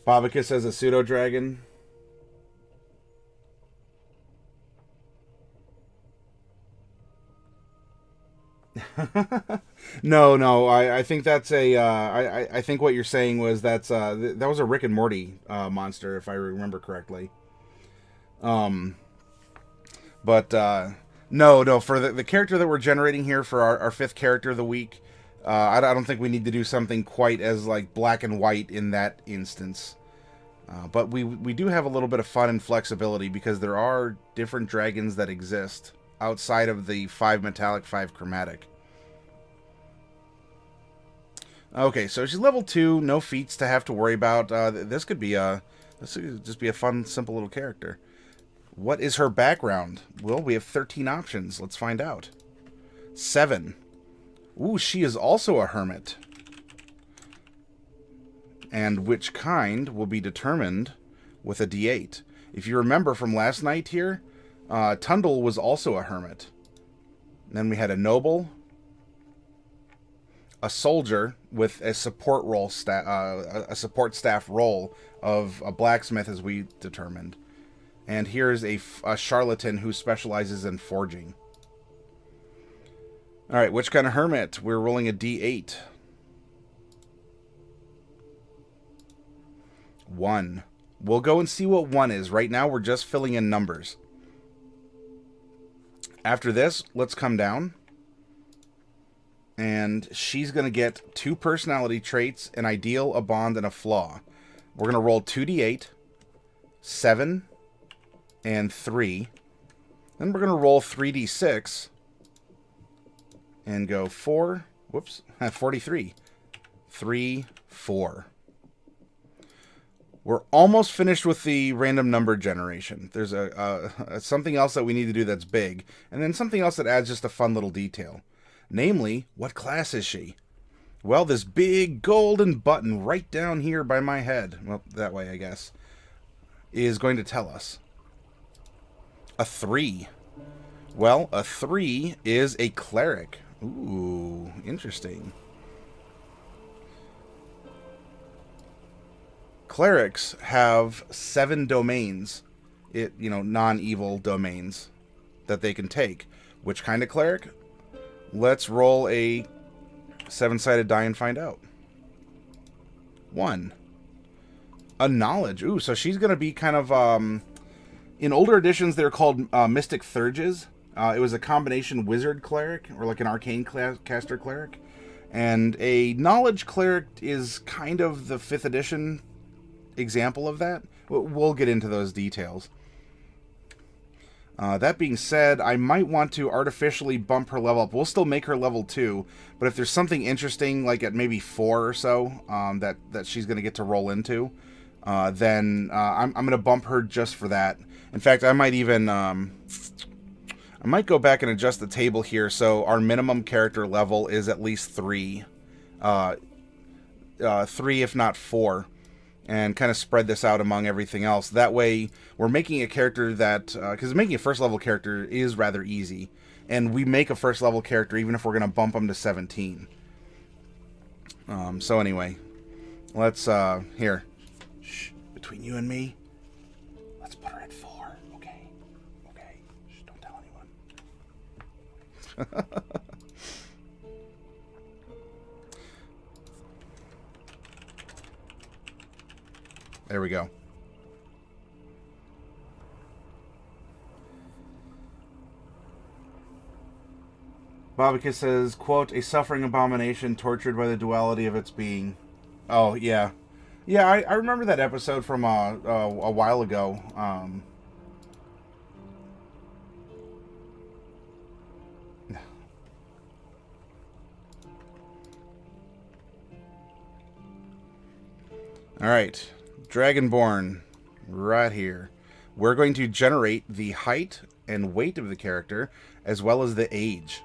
Bobicus as a pseudo-dragon. No. I think that's a. I think what you're saying was that was a Rick and Morty monster, if I remember correctly. But no. For the character that we're generating here for our fifth character of the week, I don't think we need to do something quite as like black and white in that instance. But we do have a little bit of fun and flexibility because there are different dragons that exist outside of the 5 metallic, 5 chromatic. Okay, so she's level 2, no feats to have to worry about. This could just be a fun, simple little character. What is her background? Well, we have 13 options. Let's find out. 7. Ooh, she is also a hermit. And which kind will be determined with a D8. If you remember from last night here, Tundle was also a hermit. And then we had a noble, a soldier with a support role, a support staff role of a blacksmith, as we determined. And here's a charlatan who specializes in forging. All right, which kind of hermit? We're rolling a D8. 1. We'll go and see what 1 is. Right now, we're just filling in numbers. After this, let's come down. And she's going to get 2 personality traits, an ideal, a bond, and a flaw. We're going to roll 2d8, 7, and 3. Then we're going to roll 3d6 and go 4, 43. 3, 4. We're almost finished with the random number generation. There's something else that we need to do that's big, and then something else that adds just a fun little detail. Namely, what class is she? Well, this big golden button right down here by my head, well, that way I guess, is going to tell us. A 3. Well, a 3 is a cleric. Ooh, interesting. Clerics have 7 domains, non-evil domains that they can take. Which kind of cleric? Let's roll a 7-sided die and find out. 1. A knowledge. Ooh, so she's going to be kind of, in older editions, they're called Mystic Thurges. It was a combination wizard cleric, or like an arcane caster cleric. And a knowledge cleric is kind of the 5th edition example of that. We'll get into those details. That being said, I might want to artificially bump her level up. We'll still make her level 2, but if there's something interesting, like at maybe 4 or so, that she's going to get to roll into, then I'm going to bump her just for that. In fact, I might even... I might go back and adjust the table here so our minimum character level is at least 3. 3, if not 4. And kind of spread this out among everything else. That way, we're making a character that... Because making a first-level character is rather easy. And we make a first-level character even if we're going to bump them to 17. So anyway, let's... here. Shh. Between you and me, let's put her at 4. Okay. Shh, don't tell anyone. There we go. Bobicus says, quote, a suffering abomination tortured by the duality of its being. Oh, yeah. Yeah, I remember that episode from a while ago. All right. Dragonborn, right here. We're going to generate the height and weight of the character, as well as the age.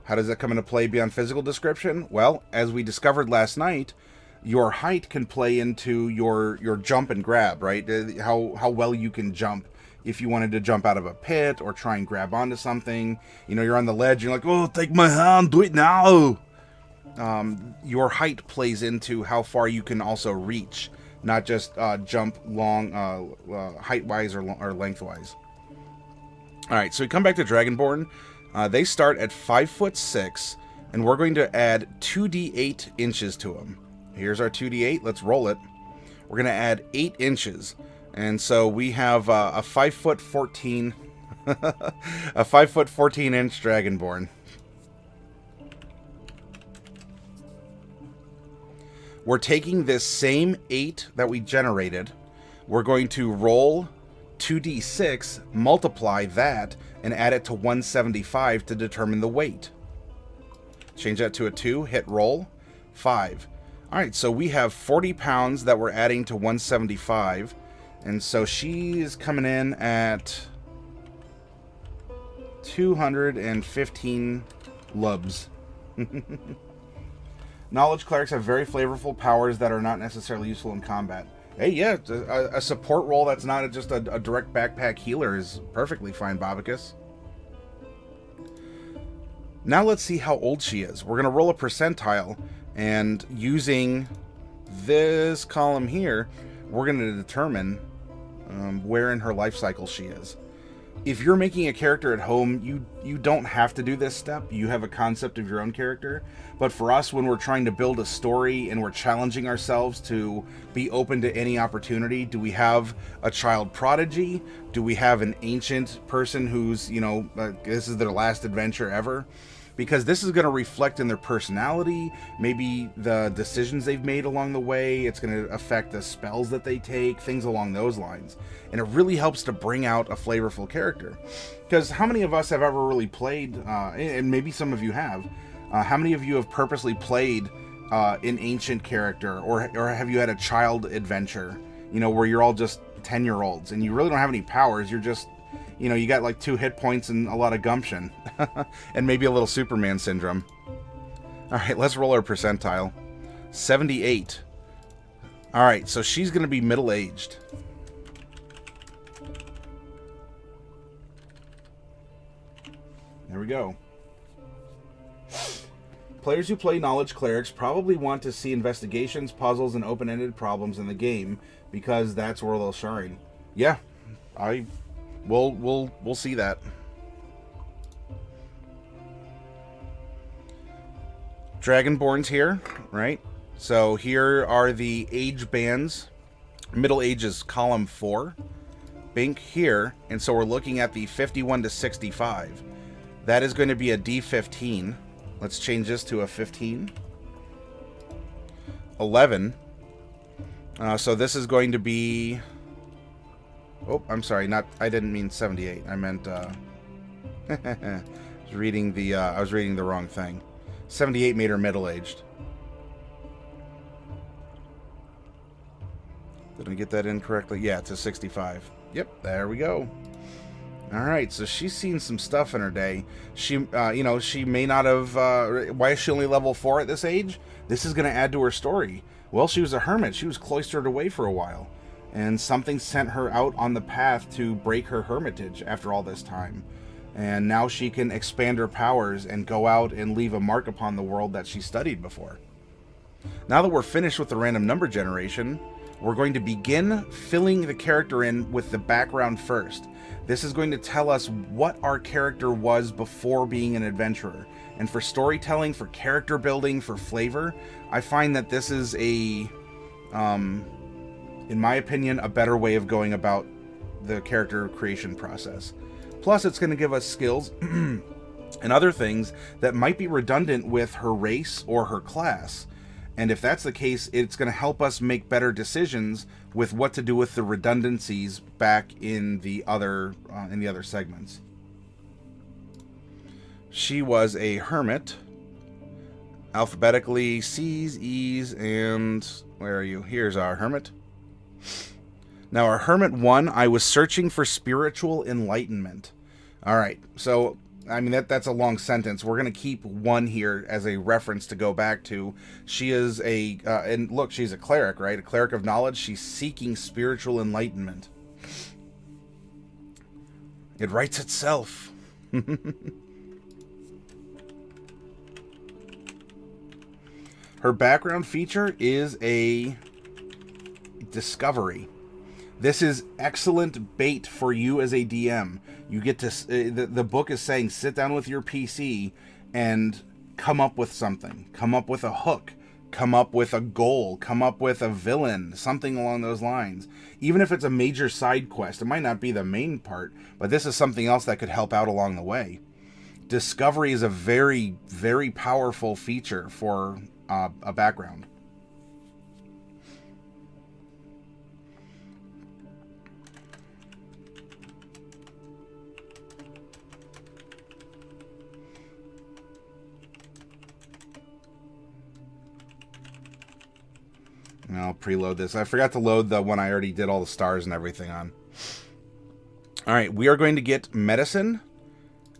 How does that come into play beyond physical description? Well, as we discovered last night, your height can play into your jump and grab, right? How well you can jump. If you wanted to jump out of a pit or try and grab onto something, you're on the ledge, you're like, oh, take my hand, do it now. your height plays into how far you can also reach, not just jump long, height-wise or lengthwise. All right, so we come back to Dragonborn. They start at 5'6", and we're going to add 2d8 inches to them. Here's our 2d8. Let's roll it. We're going to add 8 inches, and so we have a 5'14", a 5'14" Dragonborn. We're taking this same 8 that we generated. We're going to roll 2d6, multiply that, and add it to 175 to determine the weight. Change that to a 2, hit roll, 5. All right, so we have 40 pounds that we're adding to 175, and so she's coming in at 215 lubs. Knowledge clerics have very flavorful powers that are not necessarily useful in combat. Hey, yeah, a support role that's not just a direct backpack healer is perfectly fine, Bobicus. Now let's see how old she is. We're going to roll a percentile, and using this column here, we're going to determine where in her life cycle she is. If you're making a character at home, you don't have to do this step. You have a concept of your own character. But for us, when we're trying to build a story and we're challenging ourselves to be open to any opportunity, do we have a child prodigy? Do we have an ancient person who's, this is their last adventure ever? Because this is going to reflect in their personality, maybe the decisions they've made along the way. It's going to affect the spells that they take, things along those lines. And it really helps to bring out a flavorful character. Because how many of us have ever really played, and maybe some of you have, how many of you have purposely played an ancient character, or have you had a child adventure, where you're all just 10-year-olds and you really don't have any powers, you're just, you got like 2 hit points and a lot of gumption. And maybe a little Superman syndrome. Alright, let's roll our percentile. 78. Alright, so she's going to be middle-aged. There we go. Players who play Knowledge Clerics probably want to see investigations, puzzles, and open-ended problems in the game, because that's where they'll shine. Yeah, we'll see that. Dragonborn's here, right? So here are the age bands. Middle age is column 4. Bink here, and so we're looking at the 51 to 65. That is going to be a D15. Let's change this to a 15. 11. So this is going to be... Oh, I'm sorry. I didn't mean 78. I meant... I was reading the wrong thing. 78 made her middle-aged. Did I get that in correctly? Yeah, it's a 65. Yep, there we go. Alright, so she's seen some stuff in her day. She, she may not have... why is she only level 4 at this age? This is going to add to her story. Well, she was a hermit. She was cloistered away for a while. And something sent her out on the path to break her hermitage after all this time. And now she can expand her powers and go out and leave a mark upon the world that she studied before. Now that we're finished with the random number generation, we're going to begin filling the character in with the background first. This is going to tell us what our character was before being an adventurer. And for storytelling, for character building, for flavor, I find that this is a, in my opinion, a better way of going about the character creation process. Plus, it's going to give us skills and other things that might be redundant with her race or her class. And if that's the case, it's going to help us make better decisions with what to do with the redundancies back in the other segments. She was a hermit, alphabetically C's, E's, and where are you? Here's our hermit. Now, our hermit 1, I was searching for spiritual enlightenment. All right, so I mean that's a long sentence. We're gonna keep 1 here as a reference to go back to. She is a and look, she's a cleric, right? A cleric of knowledge. She's seeking spiritual enlightenment. It writes itself. Her background feature is a discovery. This is excellent bait for you as a DM. You get to... the book is saying sit down with your PC and come up with something. Come up with a hook. Come up with a goal. Come up with a villain. Something along those lines. Even if it's a major side quest, it might not be the main part, but this is something else that could help out along the way. Discovery is a very, very powerful feature for a background. I'll preload this. I forgot to load the one I already did all the stars and everything on. Alright, we are going to get medicine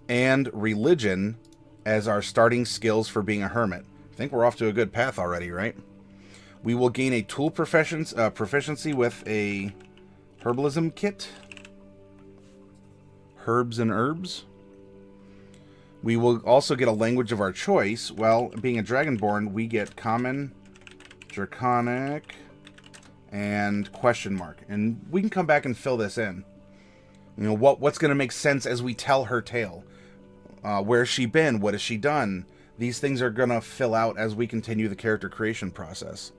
and religion as our starting skills for being a hermit. I think we're off to a good path already, right? We will gain a tool proficiency with a herbalism kit. Herbs and herbs. We will also get a language of our choice. Well, being a Dragonborn, we get common, draconic, and question mark. And we can come back and fill this in. You know, what's going to make sense as we tell her tale. Where's she been? What has she done? These things are going to fill out as we continue the character creation process.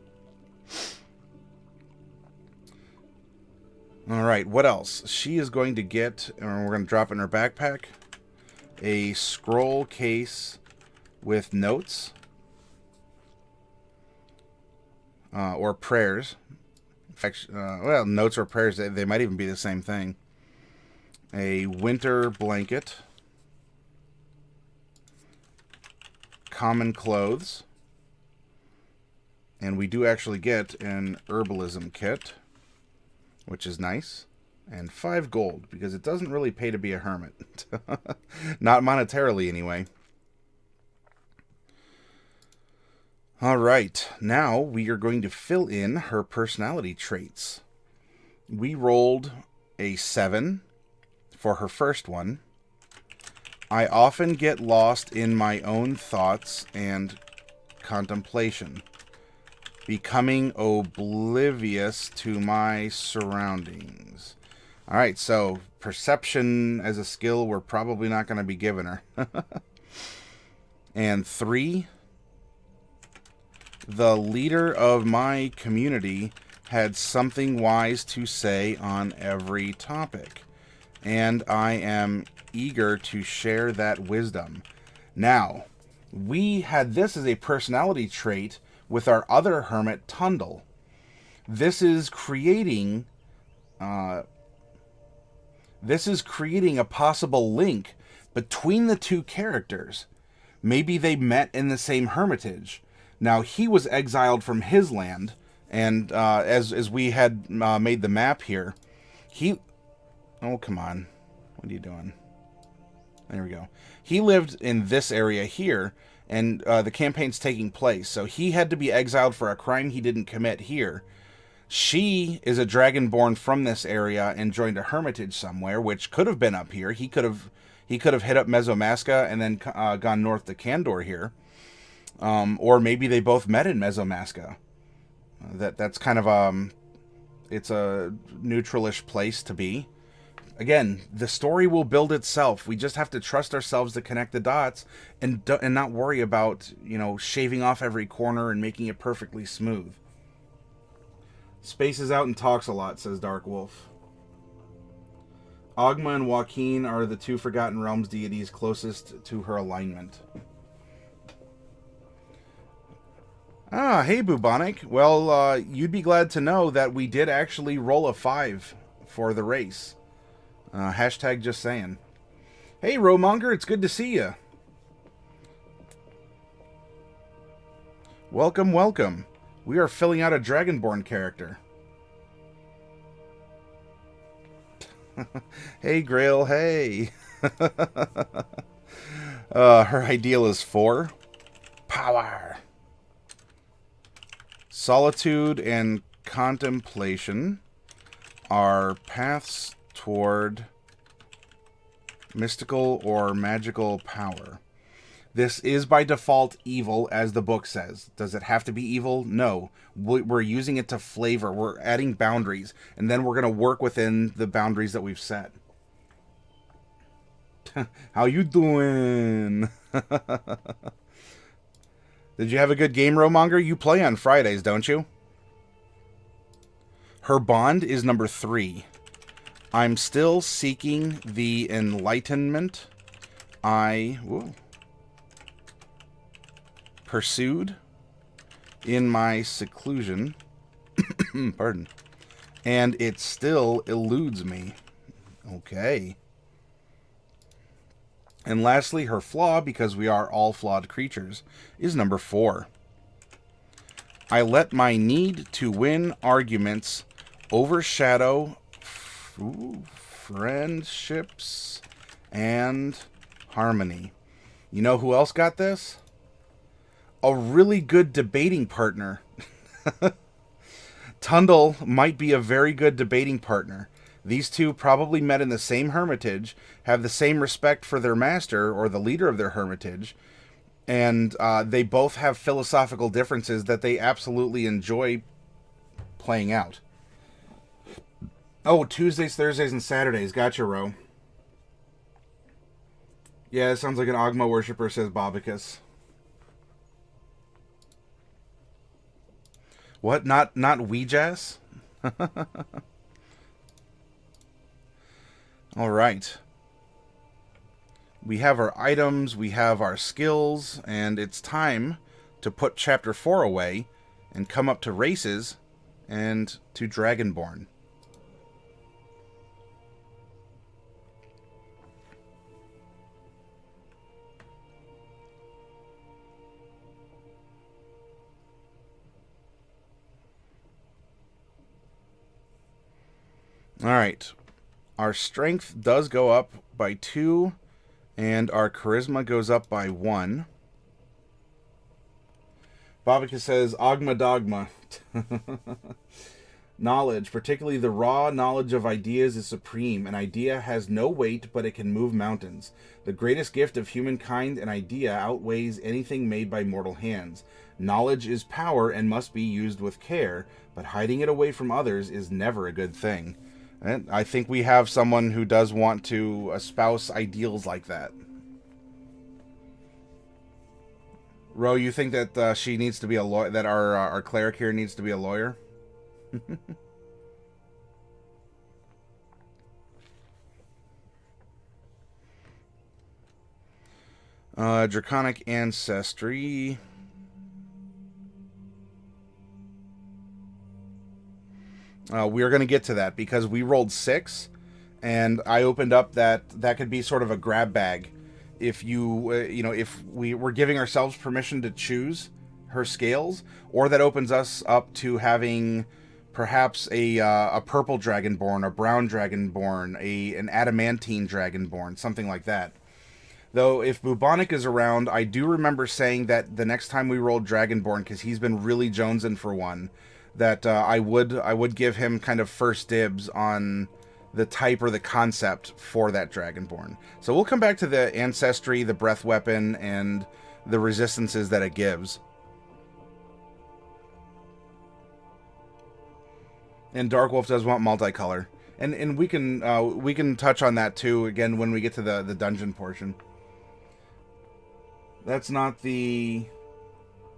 Alright, what else? She is going to get, and we're going to drop in her backpack, a scroll case with notes. Or prayers. In fact, well, notes or prayers, they might even be the same thing. A winter blanket. Common clothes. And we do actually get an herbalism kit, which is nice. And 5 gold, because it doesn't really pay to be a hermit. Not monetarily, anyway. Alright, now we are going to fill in her personality traits. We rolled a 7 for her first one. I often get lost in my own thoughts and contemplation, becoming oblivious to my surroundings. Alright, so perception as a skill we're probably not going to be giving her. And 3, the leader of my community had something wise to say on every topic, and I am eager to share that wisdom. Now, we had this as a personality trait with our other hermit, Tundle. This is creating a possible link between the two characters. Maybe they met in the same hermitage. Now, he was exiled from his land, and as we had made the map here, he... Oh, come on. What are you doing? There we go. He lived in this area here, and the campaign's taking place, so he had to be exiled for a crime he didn't commit here. She is a Dragonborn from this area and joined a hermitage somewhere, which could have been up here. He could have hit up Mesomasca and then gone north to Kandor here. Or maybe they both met in Mesomasca. That's kind of it's a neutralish place to be. Again, the story will build itself. We just have to trust ourselves to connect the dots and not worry about, you know, shaving off every corner and making it perfectly smooth. Spaces out and talks a lot, says Dark Wolf. Ogma and Joaquin are the 2 Forgotten Realms deities closest to her alignment. Ah, hey, Bubonic. Well, you'd be glad to know that we did actually roll a 5 for the race. Hashtag just saying. Hey, Romonger, it's good to see you. Welcome, welcome. We are filling out a Dragonborn character. Hey, Grail, hey. Her ideal is 4. Power. Solitude and contemplation are paths toward mystical or magical power. This is by default evil, as the book says. Does it have to be evil? No. We're using it to flavor. We're adding boundaries, and then we're going to work within the boundaries that we've set. How you doing? Did you have a good game, Romonger? You play on Fridays, don't you? Her bond is number 3. I'm still seeking the enlightenment I pursued in my seclusion. Pardon. And it still eludes me. Okay. And lastly, her flaw, because we are all flawed creatures, is number 4. I let my need to win arguments overshadow friendships and harmony. You know who else got this? A really good debating partner. Tundle might be a very good debating partner. These two probably met in the same hermitage, have the same respect for their master or the leader of their hermitage, and they both have philosophical differences that they absolutely enjoy playing out. Oh, Tuesdays, Thursdays, and Saturdays. Gotcha, Ro. Yeah, it sounds like an Ogma worshiper, says Bobicus. What? Not Ouijas? All right. We have our items, we have our skills, and it's time to put Chapter 4 away and come up to races and to Dragonborn. All right. Our strength does go up by 2, and our charisma goes up by 1. Babika says, Ogma Dogma. Knowledge, particularly the raw knowledge of ideas, is supreme. An idea has no weight, but it can move mountains. The greatest gift of humankind, an idea, outweighs anything made by mortal hands. Knowledge is power and must be used with care, but hiding it away from others is never a good thing. And I think we have someone who does want to espouse ideals like that. Ro, you think that she needs to be a lawyer? That our cleric here needs to be a lawyer? Draconic ancestry. We are going to get to that because we rolled 6, and I opened up that could be sort of a grab bag. If you, if we were giving ourselves permission to choose her scales, or that opens us up to having perhaps a purple dragonborn, a brown dragonborn, an adamantine dragonborn, something like that. Though, if Bubonic is around, I do remember saying that the next time we rolled Dragonborn, because he's been really jonesing for one, that I would give him kind of first dibs on the type or the concept for that Dragonborn. So we'll come back to the ancestry, the breath weapon, and the resistances that it gives. And Darkwolf does want multicolor, and we can touch on that too again when we get to the dungeon portion. That's not the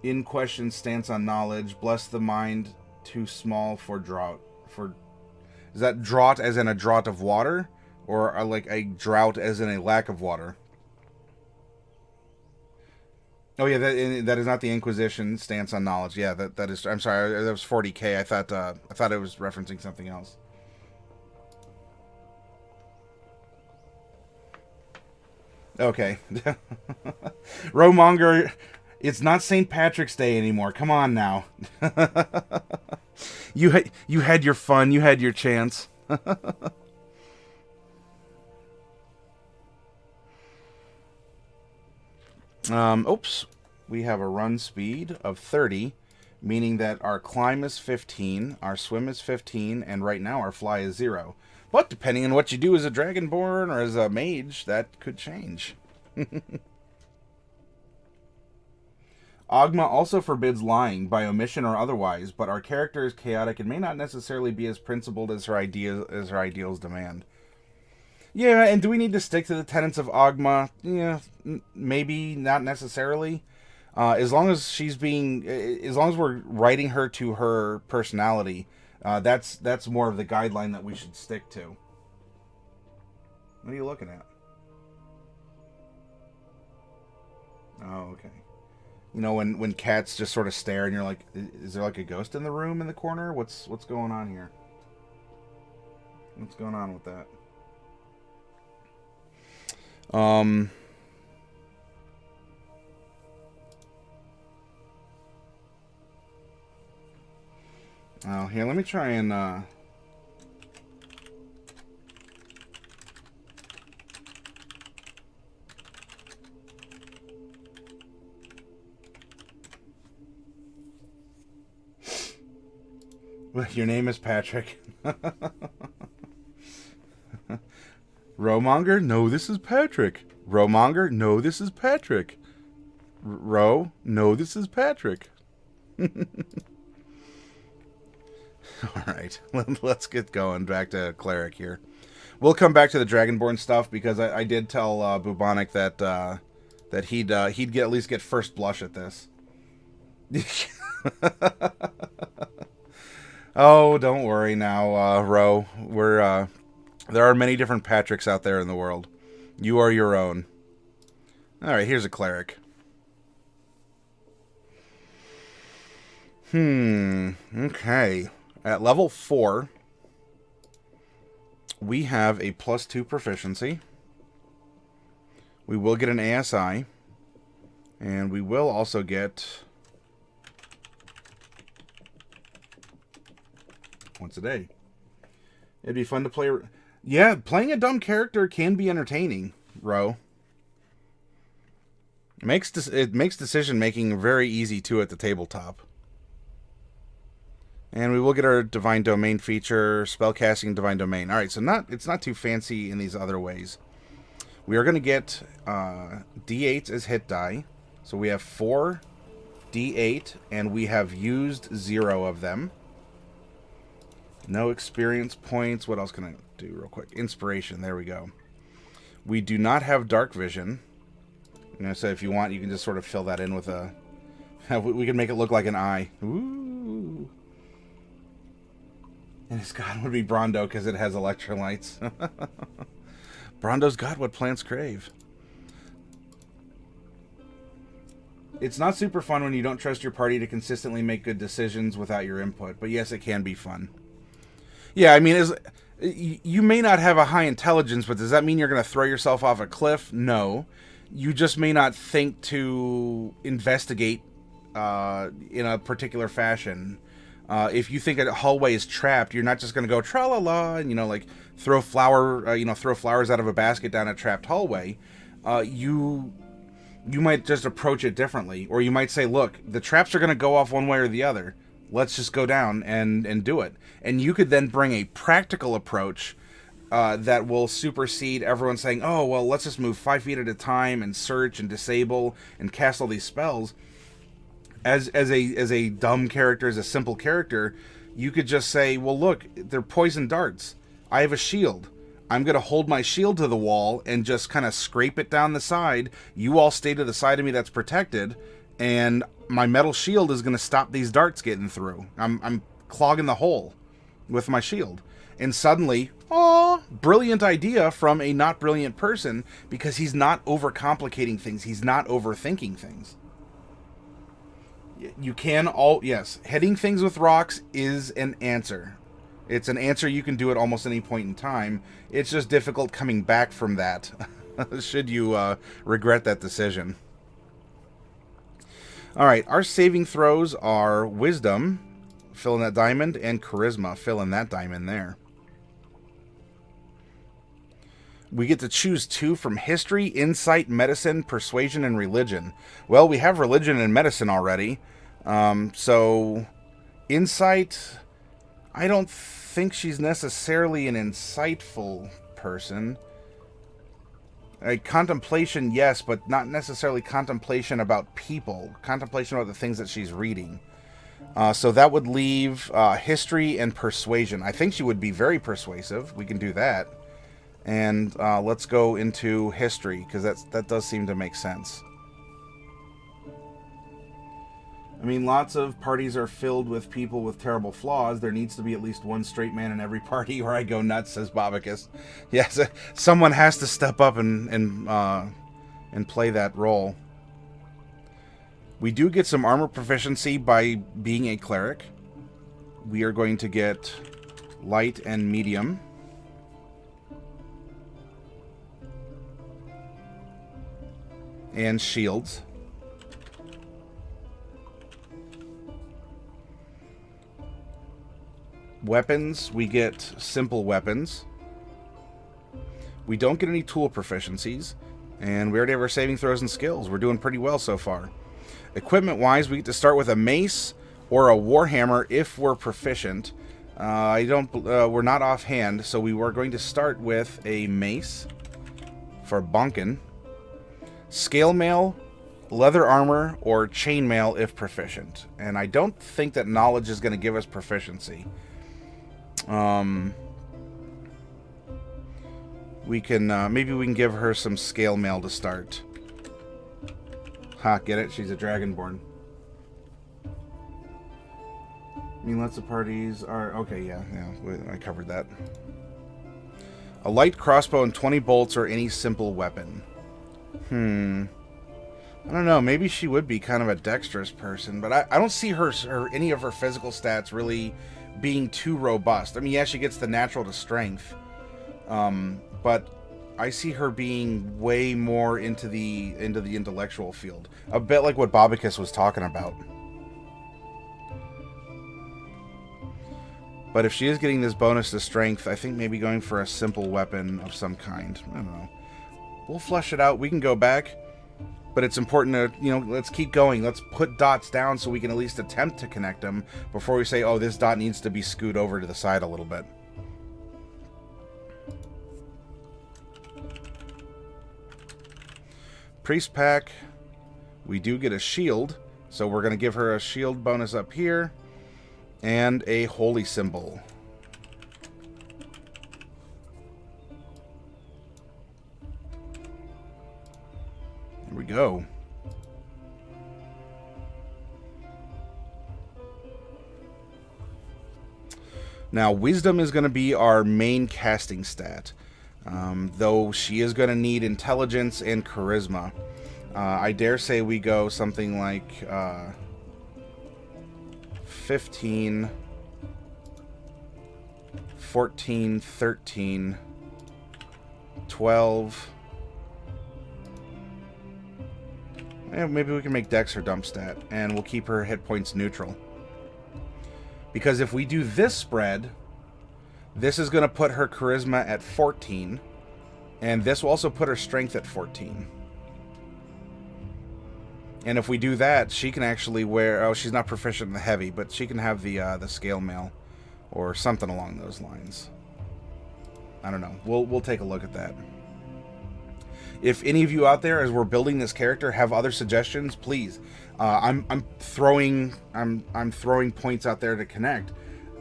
in question stance on knowledge. Bless the mind, too small for drought. Is that drought as in a draught of water, or like a drought as in a lack of water? Oh yeah, that is not the Inquisition stance on knowledge. Yeah, that is. I'm sorry, that was 40k. I thought it was referencing something else. Okay. Romonger, it's not St. Patrick's Day anymore. Come on now. You had your fun. You had your chance. Oops. We have a run speed of 30, meaning that our climb is 15, our swim is 15, and right now our fly is 0. But depending on what you do as a Dragonborn or as a mage, that could change. Ogma also forbids lying, by omission or otherwise, but our character is chaotic and may not necessarily be as principled as her ideals demand. Yeah, and do we need to stick to the tenets of Ogma? Yeah, maybe, not necessarily. As long as we're writing her to her personality, that's more of the guideline that we should stick to. What are you looking at? Oh, okay. You know, when cats just sort of stare and you're like, is there like a ghost in the room in the corner? What's going on here? What's going on with that? Oh, here, let me try and your name is Patrick. Rowmonger? No, this is Patrick. Rowmonger? No, this is Patrick. Row? No, this is Patrick. Alright, let's get going. Back to Cleric here. We'll come back to the Dragonborn stuff, because I did tell Bubonic that he'd get at least get first blush at this. Oh, don't worry now, Ro. There are many different Patricks out there in the world. You are your own. Alright, here's a Cleric. Okay. At level 4, we have a +2 proficiency. We will get an ASI. And we will also get once a day. It'd be fun to play. Yeah, playing a dumb character can be entertaining, Ro. It makes decision making very easy too at the tabletop. And we will get our Divine Domain feature, spellcasting Divine Domain. All right, so it's not too fancy in these other ways. We are going to get D8s as hit die. So we have 4 D8, and we have used 0 of them. No experience points. What else can I do real quick? Inspiration. There we go. We do not have dark vision. You know, so if you want, you can just sort of fill that in with a... We can make it look like an eye. Ooh. And his god would be Brondo because it has electrolytes. Brondo's got what plants crave. It's not super fun when you don't trust your party to consistently make good decisions without your input, but yes, it can be fun. Yeah, I mean, you may not have a high intelligence, but does that mean you're going to throw yourself off a cliff? No. You just may not think to investigate in a particular fashion. If you think a hallway is trapped, you're not just going to go tra-la-la and, like, throw flowers out of a basket down a trapped hallway. You might just approach it differently. Or you might say, look, the traps are going to go off one way or the other. Let's just go down and do it. And you could then bring a practical approach that will supersede everyone saying, oh, well, let's just move 5 feet at a time and search and disable and cast all these spells. As a dumb character, as a simple character, you could just say, well, look, they're poison darts. I have a shield. I'm going to hold my shield to the wall and just kind of scrape it down the side. You all stay to the side of me that's protected, and my metal shield is going to stop these darts getting through. I'm clogging the hole with my shield. And suddenly, brilliant idea from a not brilliant person, because he's not overcomplicating things. He's not overthinking things. You can yes, hitting things with rocks is an answer. It's an answer you can do at almost any point in time. It's just difficult coming back from that, should you regret that decision. Alright, our saving throws are Wisdom, fill in that diamond, and Charisma, fill in that diamond there. We get to choose 2 from History, Insight, Medicine, Persuasion, and Religion. Well, we have Religion and Medicine already. So, Insight, I don't think she's necessarily an insightful person. Contemplation, yes, but not necessarily contemplation about people. Contemplation about the things that she's reading. So that would leave history and persuasion. I think she would be very persuasive. We can do that. And let's go into history, because that does seem to make sense. I mean, lots of parties are filled with people with terrible flaws. There needs to be at least one straight man in every party, or I go nuts, says Bobicus. Yes, someone has to step up and play that role. We do get some armor proficiency by being a cleric. We are going to get light and medium. And shields. Weapons, we get simple weapons. We don't get any tool proficiencies. And we already have our saving throws and skills. We're doing pretty well so far. Equipment-wise, we get to start with a mace or a warhammer if we're proficient. We're not offhand, so we were going to start with a mace for bunkin'. Scale mail, leather armor, or chainmail if proficient. And I don't think that knowledge is going to give us proficiency. We can maybe we can give her some scale mail to start. Ha, get it? She's a Dragonborn. I mean, lots of parties are... Okay, yeah, I covered that. A light crossbow and 20 bolts or any simple weapon. I don't know. Maybe she would be kind of a dexterous person, but I don't see her any of her physical stats really being too robust. I mean, yeah, she gets the natural to strength, but I see her being way more into the intellectual field, a bit like what Bobicus was talking about. But if she is getting this bonus to strength, I think maybe going for a simple weapon of some kind. I don't know. We'll flesh it out. We can go back, but it's important to, let's keep going. Let's put dots down so we can at least attempt to connect them before we say, oh, this dot needs to be scooted over to the side a little bit. Priest pack. We do get a shield, so we're going to give her a shield bonus up here and a holy symbol. Here we go. Now, wisdom is going to be our main casting stat, though she is going to need intelligence and charisma. I dare say we go something like 15, 14, 13, 12... maybe we can make Dex her dump stat, and we'll keep her hit points neutral. Because if we do this spread, this is going to put her charisma at 14, and this will also put her strength at 14. And if we do that, she can actually wear... Oh, she's not proficient in the heavy, but she can have the scale mail or something along those lines. I don't know. We'll take a look at that. If any of you out there, as we're building this character, have other suggestions, please. I'm throwing points out there to connect.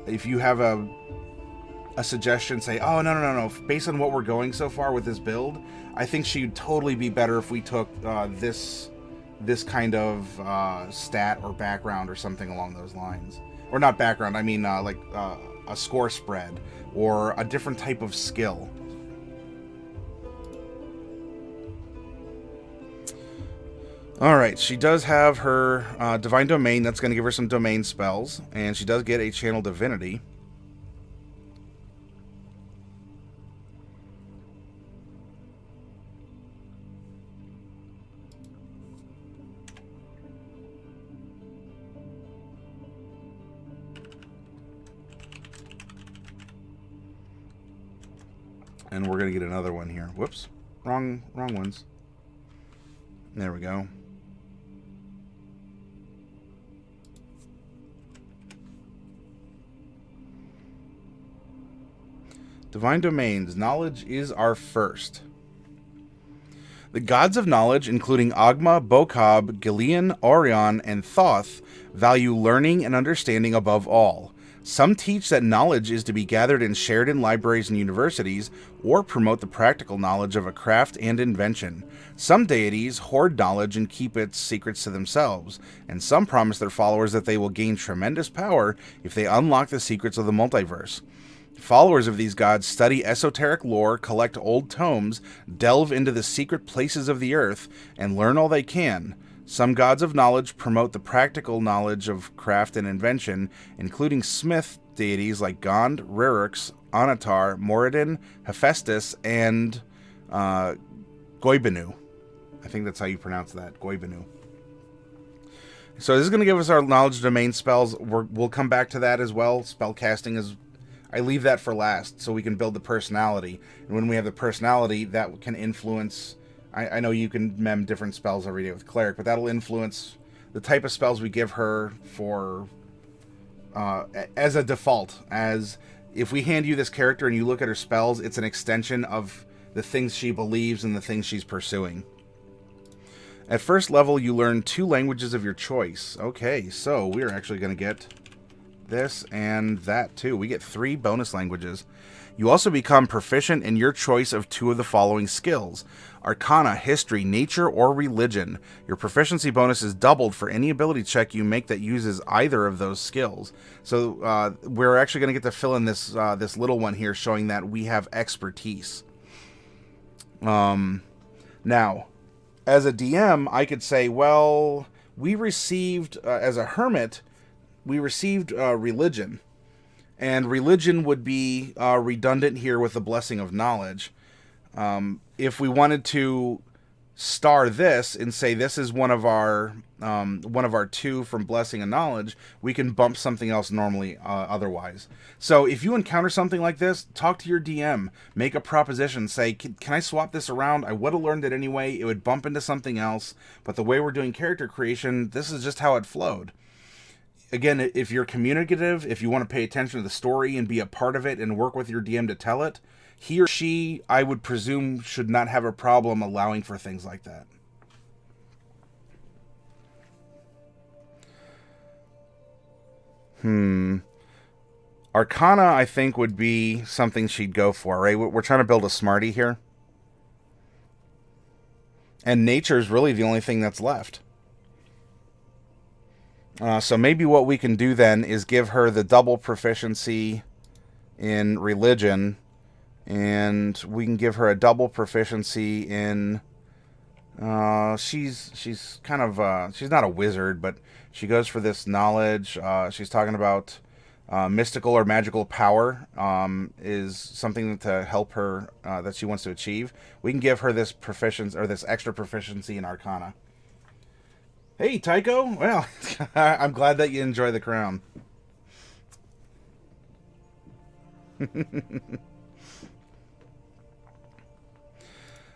If you have a suggestion, say, oh no. Based on what we're going so far with this build, I think she'd totally be better if we took this kind of stat or background or something along those lines. Or not background. I mean like a score spread or a different type of skill. Alright, she does have her Divine Domain. That's going to give her some domain spells. And she does get a Channel Divinity. And we're going to get another one here. Whoops. Wrong ones. There we go. Divine Domains. Knowledge is our first. The gods of knowledge, including Ogma, Bokob, Gilean, Orion, and Thoth, value learning and understanding above all. Some teach that knowledge is to be gathered and shared in libraries and universities, or promote the practical knowledge of a craft and invention. Some deities hoard knowledge and keep its secrets to themselves, and some promise their followers that they will gain tremendous power if they unlock the secrets of the multiverse. Followers of these gods study esoteric lore, collect old tomes, delve into the secret places of the earth, and learn all they can. Some gods of knowledge promote the practical knowledge of craft and invention, including smith deities like Gond, Rerux, Onatar, Moradin, Hephaestus, and Goibenu. I think that's how you pronounce that, Goibenu. So this is going to give us our knowledge domain spells. We'll come back to that as well. Spell casting is... I leave that for last so we can build the personality. And when we have the personality, that can influence... I know you can mem different spells every day with Cleric, but that'll influence the type of spells we give her for... as a default. As if we hand you this character and you look at her spells, it's an extension of the things she believes and the things she's pursuing. At first level, you learn 2 languages of your choice. Okay, so we're actually going to get this and that too. We get 3 bonus languages. You also become proficient in your choice of 2 of the following skills: Arcana, History, Nature, or Religion. Your proficiency bonus is doubled for any ability check you make that uses either of those skills. So we're actually going to get to fill in this this little one here showing that we have expertise. Now, as a DM, I could say, well, we received, as a hermit, we received religion. And religion would be redundant here with the blessing of knowledge. If we wanted to star this and say this is one of our 2 from blessing and knowledge, we can bump something else normally otherwise. So if you encounter something like this, talk to your DM, make a proposition, say, can I swap this around? I would have learned it anyway. It would bump into something else, but the way we're doing character creation, this is just how it flowed. Again, if you're communicative, if you want to pay attention to the story and be a part of it and work with your DM to tell it, he or she, I would presume, should not have a problem allowing for things like that. Arcana, I think, would be something she'd go for, right? We're trying to build a smarty here. And nature is really the only thing that's left. So maybe what we can do then is give her the double proficiency in religion, and we can give her a double proficiency in... she's kind of... she's not a wizard, but she goes for this knowledge. She's talking about mystical or magical power is something to help her that she wants to achieve. We can give her this proficiency, or this extra proficiency in Arcana. Hey, Tycho. Well, I'm glad that you enjoy the crown.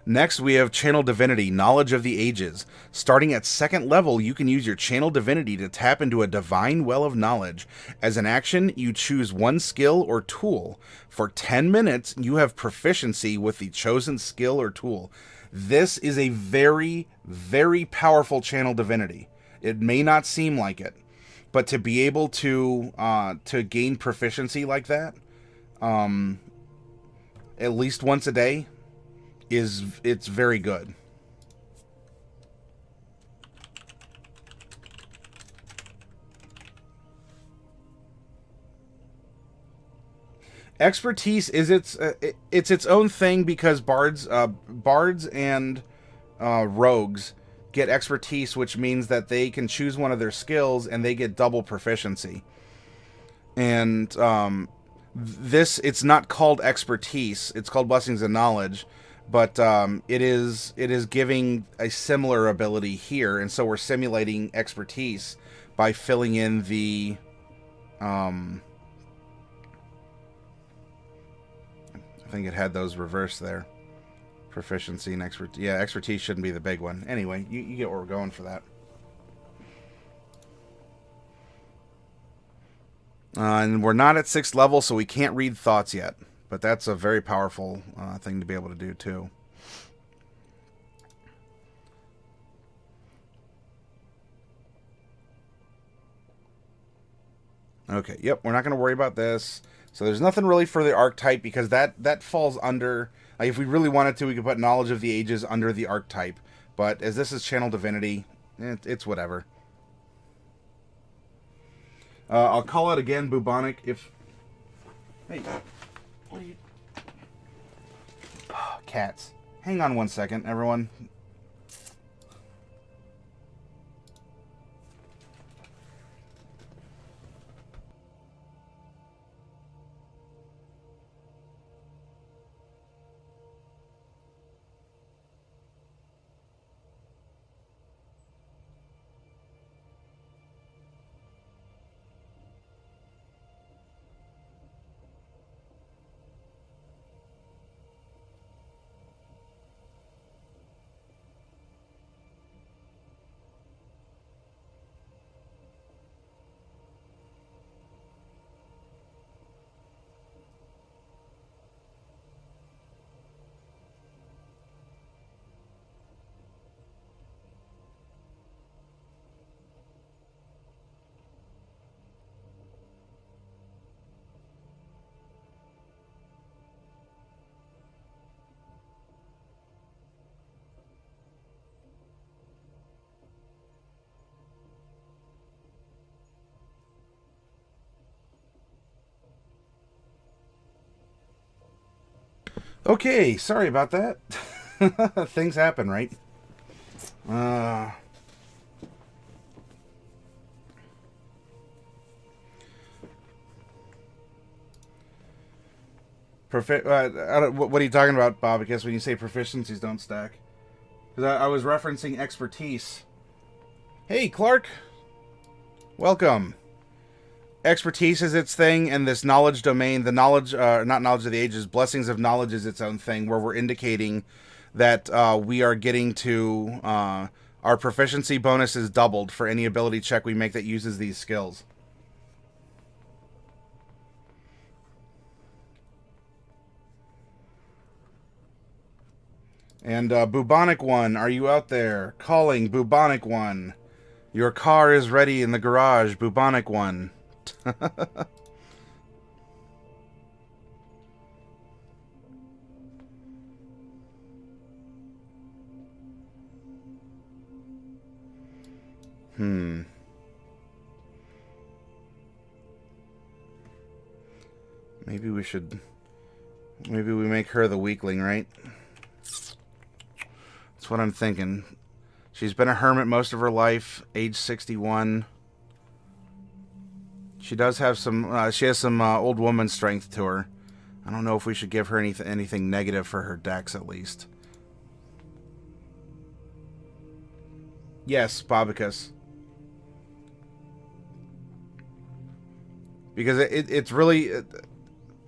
Next, we have Channel Divinity, Knowledge of the Ages. Starting at 2nd level, you can use your Channel Divinity to tap into a divine well of knowledge. As an action, you choose one skill or tool. For 10 minutes, you have proficiency with the chosen skill or tool. This is a very, very powerful Channel Divinity. It may not seem like it, but to be able to gain proficiency like that, at least once a day, it's very good. Expertise is it's its own thing because bards and rogues get expertise, which means that they can choose one of their skills and they get double proficiency. And it's not called expertise; it's called blessings and knowledge. But it is giving a similar ability here, and so we're simulating expertise by filling in the. I think it had those reversed there. Proficiency and expertise. Yeah, expertise shouldn't be the big one. Anyway, you get where we're going for that. And we're not at 6th level, so we can't read thoughts yet. But that's a very powerful thing to be able to do, too. Okay, yep, we're not going to worry about this. So there's nothing really for the archetype because that falls under... Like, if we really wanted to, we could put Knowledge of the Ages under the archetype. But as this is Channel Divinity, it's whatever. I'll call it again, Bubonic, if... Hey, what are you... Cats. Hang on one second, everyone. Okay, sorry about that. Things happen, right? What are you talking about, Bob? I guess when you say proficiencies don't stack. Because I was referencing expertise. Hey, Clark. Welcome. Expertise is its thing, and this knowledge domain, the knowledge, not knowledge of the ages, blessings of knowledge is its own thing, where we're indicating that we are getting to, our proficiency bonus is doubled for any ability check we make that uses these skills. And Bubonic One, are you out there? Calling Bubonic One. Your car is ready in the garage, Bubonic One. Maybe we should... Maybe we make her the weakling, right? That's what I'm thinking. She's been a hermit most of her life, age 61. She does have some... she has some old woman strength to her. I don't know if we should give her anything negative for her dex, at least. Yes, Bobicus. Because it's really...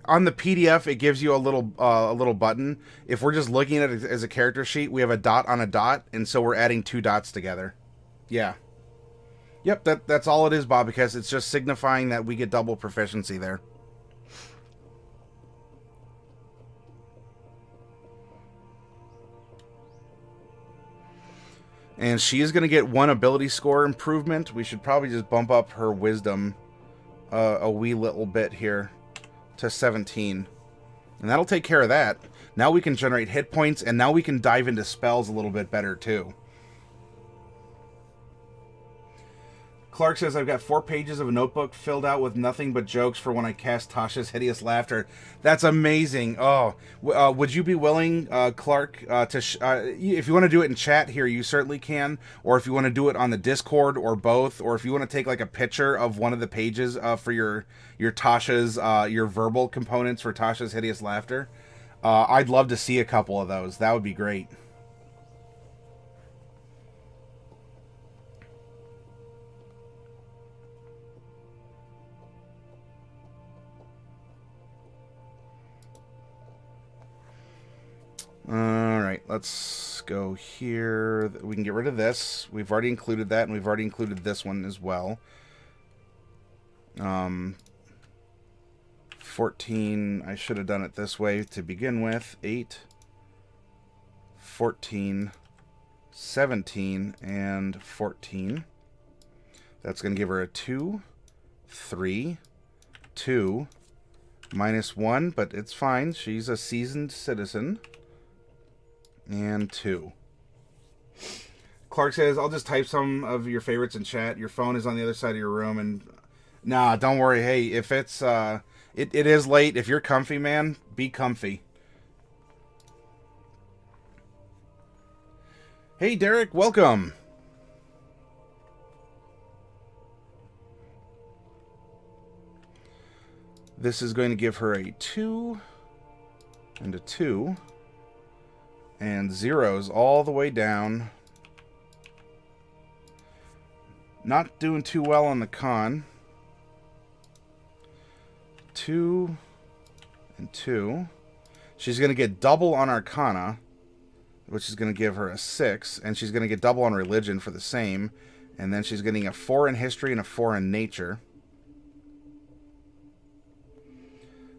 on the PDF, it gives you a little button. If we're just looking at it as a character sheet, we have a dot on a dot, and so we're adding two dots together. Yeah. Yep, that's all it is, Bob, because it's just signifying that we get double proficiency there. And she is going to get one ability score improvement. We should probably just bump up her wisdom a wee little bit here to 17. And that'll take care of that. Now we can generate hit points, and now we can dive into spells a little bit better, too. Clark says, I've got 4 pages of a notebook filled out with nothing but jokes for when I cast Tasha's Hideous Laughter. That's amazing. Oh, would you be willing, Clark, if you want to do it in chat here, you certainly can. Or if you want to do it on the Discord, or both. Or if you want to take like a picture of one of the pages for your Tasha's, your verbal components for Tasha's Hideous Laughter. I'd love to see a couple of those. That would be great. Alright, let's go here. We can get rid of this. We've already included that, and we've already included this one as well. 14, I should have done it this way to begin with. 8, 14, 17, and 14. That's going to give her a 2, 3, 2. -1, but it's fine. She's a seasoned citizen. And 2. Clark says, I'll just type some of your favorites in chat. Your phone is on the other side of your room. And nah, don't worry. Hey, if it's it is late. If you're comfy, man, be comfy. Hey, Derek, welcome. This is going to give her a 2 and a 2 and zeros all the way down. Not doing too well on the con. 2 and 2. She's going to get double on Arcana, which is going to give her a 6, and she's going to get double on Religion for the same, and then she's getting a 4 in History and a 4 in Nature.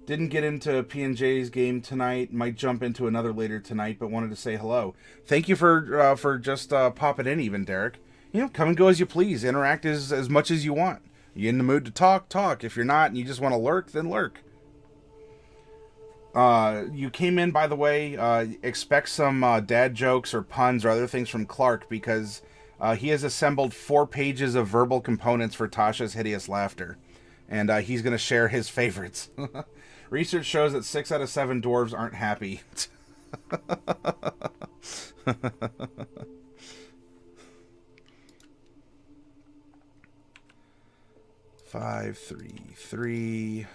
Didn't get into P&J's game tonight. Might jump into another later tonight, but wanted to say hello. Thank you for just popping in, even, Derek. You know, come and go as you please. Interact as much as you want. You in the mood to talk, talk. If you're not and you just want to lurk, then lurk. You came in, by the way. Expect some dad jokes or puns or other things from Clark, because he has assembled 4 pages of verbal components for Tasha's hideous laughter. And he's going to share his favorites. Research shows that 6 out of 7 dwarves aren't happy. 5, 3, 3.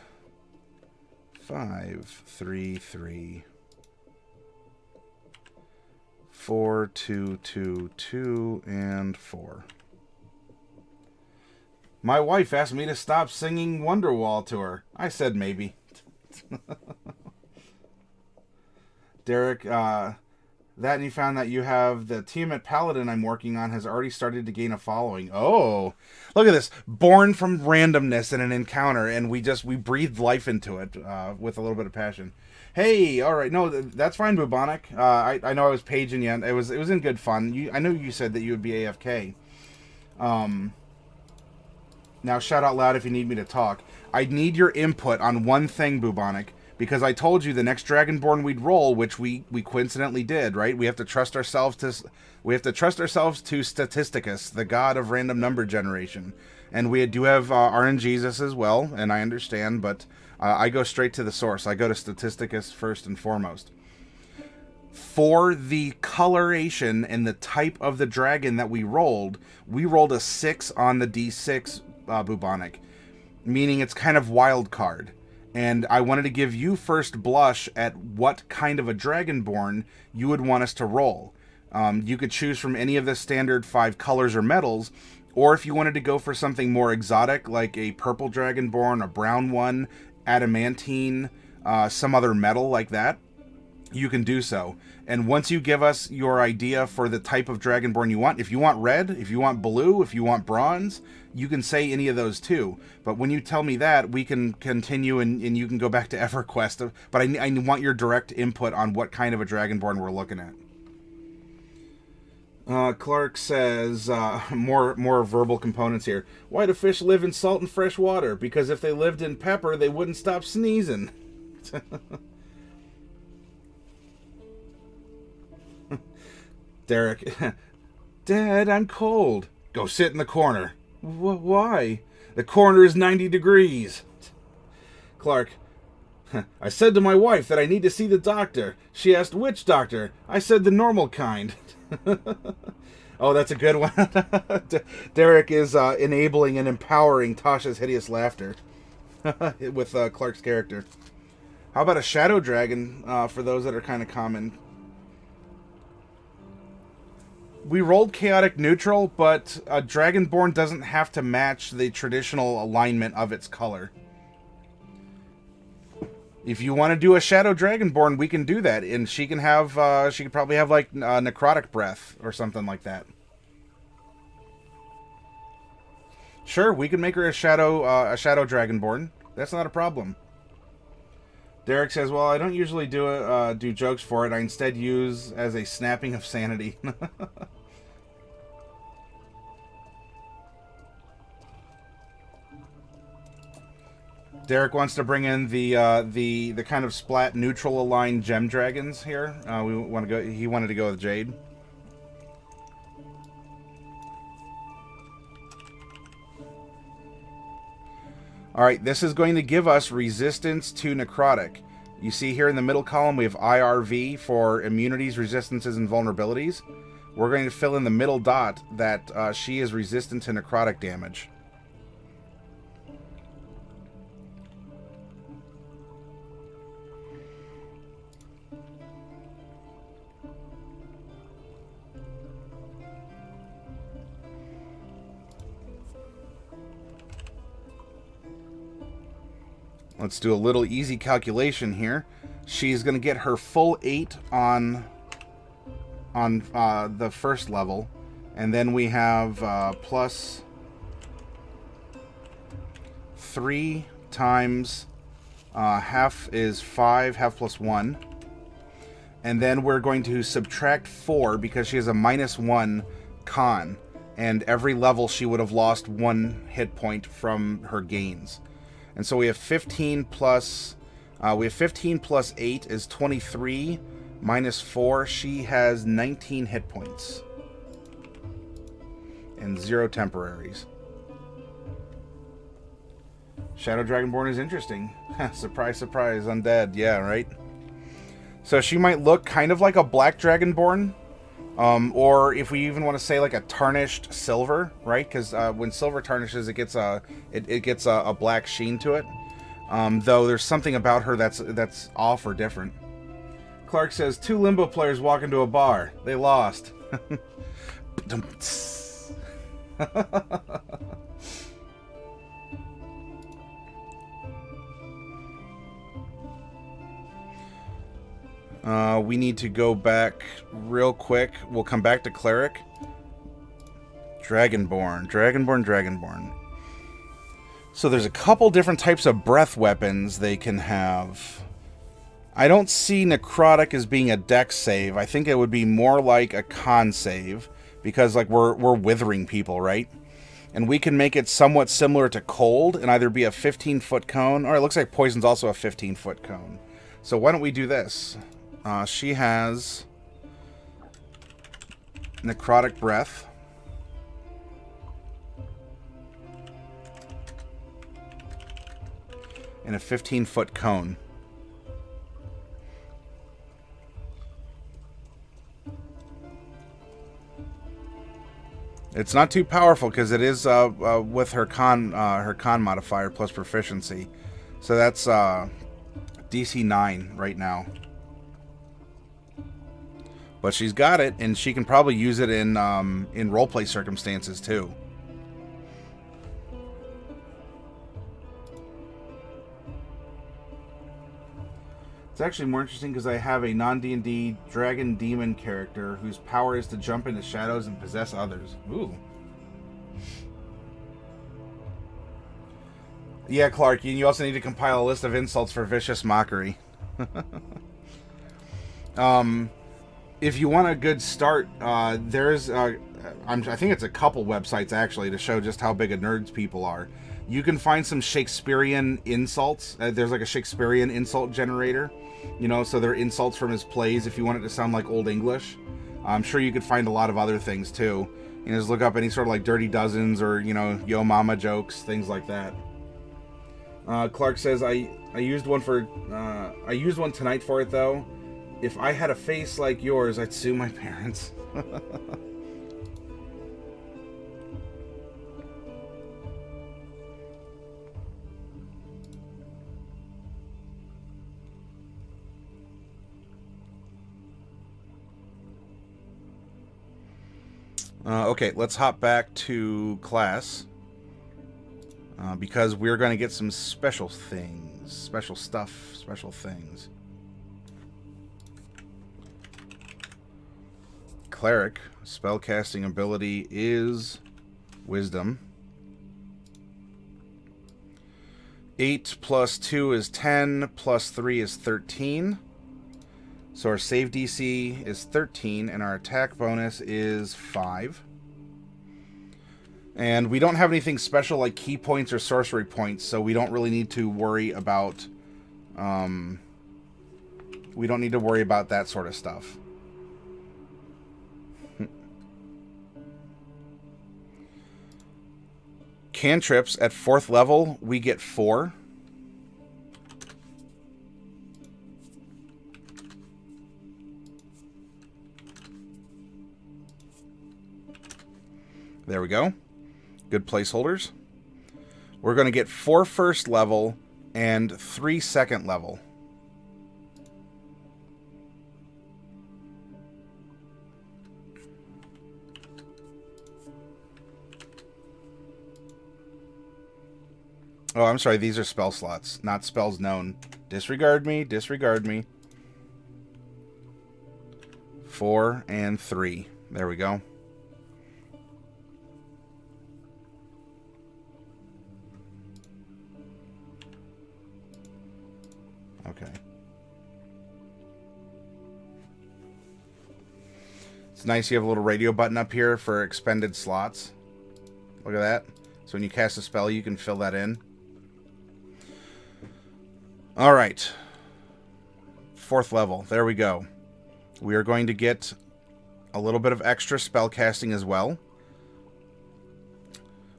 5, 3, 3. 4, 2, 2, 2, and 4. My wife asked me to stop singing Wonderwall to her. I said maybe. Derek, that and you found that you have the Tiamat Paladin I'm working on has already started to gain a following. Oh, look at this. Born from randomness in an encounter, and we breathed life into it with a little bit of passion. Hey, all right. No, that's fine, Bubonic. I know I was paging you. It was in good fun. I know you said that you would be AFK. Now, shout out loud if you need me to talk. I need your input on one thing, Bubonic, because I told you the next Dragonborn we'd roll, which we coincidentally did, right? We have to trust ourselves to Statisticus, the god of random number generation, and we do have RNGesus as well, and I understand, but I go straight to the source. I go to Statisticus first and foremost. For the coloration and the type of the dragon that we rolled a 6 on the D6, Bubonic, meaning it's kind of wild card. And I wanted to give you first blush at what kind of a Dragonborn you would want us to roll. You could choose from any of the standard 5 colors or metals, or if you wanted to go for something more exotic, like a purple Dragonborn, a brown one, adamantine, some other metal like that, you can do so. And once you give us your idea for the type of Dragonborn you want, if you want red, if you want blue, if you want bronze, you can say any of those too. But when you tell me that, we can continue and you can go back to EverQuest. But I want your direct input on what kind of a Dragonborn we're looking at. Clark says, more verbal components here. Why do fish live in salt and fresh water? Because if they lived in pepper, they wouldn't stop sneezing. Derek, Dad, I'm cold. Go sit in the corner. Why? The corner is 90 degrees. Clark, I said to my wife that I need to see the doctor. She asked which doctor. I said the normal kind. Oh, that's a good one. Derek is enabling and empowering Tasha's hideous laughter with Clark's character. How about a shadow dragon for those that are kind of common? We rolled chaotic neutral, but a Dragonborn doesn't have to match the traditional alignment of its color. If you want to do a Shadow Dragonborn, we can do that, and she can have, she could probably have like necrotic breath or something like that. Sure, we can make her a Shadow Dragonborn. That's not a problem. Derek says, "Well, I don't usually do jokes for it. I instead use as a snapping of sanity." Derek wants to bring in the kind of splat neutral aligned gem dragons here. We want to go. He wanted to go with Jade. All right, this is going to give us resistance to necrotic. You see here in the middle column we have IRV for immunities, resistances, and vulnerabilities. We're going to fill in the middle dot that she is resistant to necrotic damage. Let's do a little easy calculation here. She's going to get her full 8 on the first level. And then we have plus 3 times half is 5, half plus 1. And then we're going to subtract 4 because she has a -1 con. And every level she would have lost 1 hit point from her gains. And so we have 15 plus 8 is 23 minus 4. She has 19 hit points and 0 temporaries. Shadow Dragonborn is interesting. Surprise, surprise, undead. Yeah, right? So she might look kind of like a black Dragonborn. Or if we even want to say like a tarnished silver, right? Because when silver tarnishes, it gets a black sheen to it. Though there's something about her that's off or different. Clark says 2 limbo players walk into a bar. They lost. We need to go back real quick. We'll come back to Cleric. Dragonborn. So there's a couple different types of breath weapons they can have. I don't see necrotic as being a dex save. I think it would be more like a con save. Because like we're withering people, right? And we can make it somewhat similar to cold and either be a 15-foot cone, or it looks like poison's also a 15-foot cone. So why don't we do this? She has necrotic breath. And a 15-foot cone. It's not too powerful because it is with her con modifier plus proficiency. So that's DC 9 right now. But she's got it, and she can probably use it in roleplay circumstances too. It's actually more interesting because I have a non-D&D dragon demon character whose power is to jump into shadows and possess others. Ooh. Yeah, Clark, you also need to compile a list of insults for vicious mockery. If you want a good start, there's I think it's a couple websites actually to show just how big a nerds people are. You can find some Shakespearean insults. There's like a Shakespearean insult generator, you know, so they're insults from his plays if you want it to sound like Old English. I'm sure you could find a lot of other things too. You know, just look up any sort of like Dirty Dozens or, you know, Yo Mama jokes, things like that. Clark says I used one tonight for it though. If I had a face like yours, I'd sue my parents. Okay, let's hop back to class. Because we're going to get some special things. Special stuff. Special things. Cleric. Spellcasting ability is Wisdom. 8 plus 2 is 10. Plus 3 is 13. So our save DC is 13. And our attack bonus is 5. And we don't have anything special like key points or sorcery points, so we don't really need to worry about... we don't need to worry about that sort of stuff. Cantrips at 4th level, we get 4. There we go. Good placeholders. We're going to get 4 first level and 3 second level. Oh, I'm sorry. These are spell slots, not spells known. Disregard me. Disregard me. 4 and 3. There we go. Okay. It's nice you have a little radio button up here for expended slots. Look at that. So when you cast a spell, you can fill that in. All right. 4th level. There we go. We are going to get a little bit of extra spell casting as well.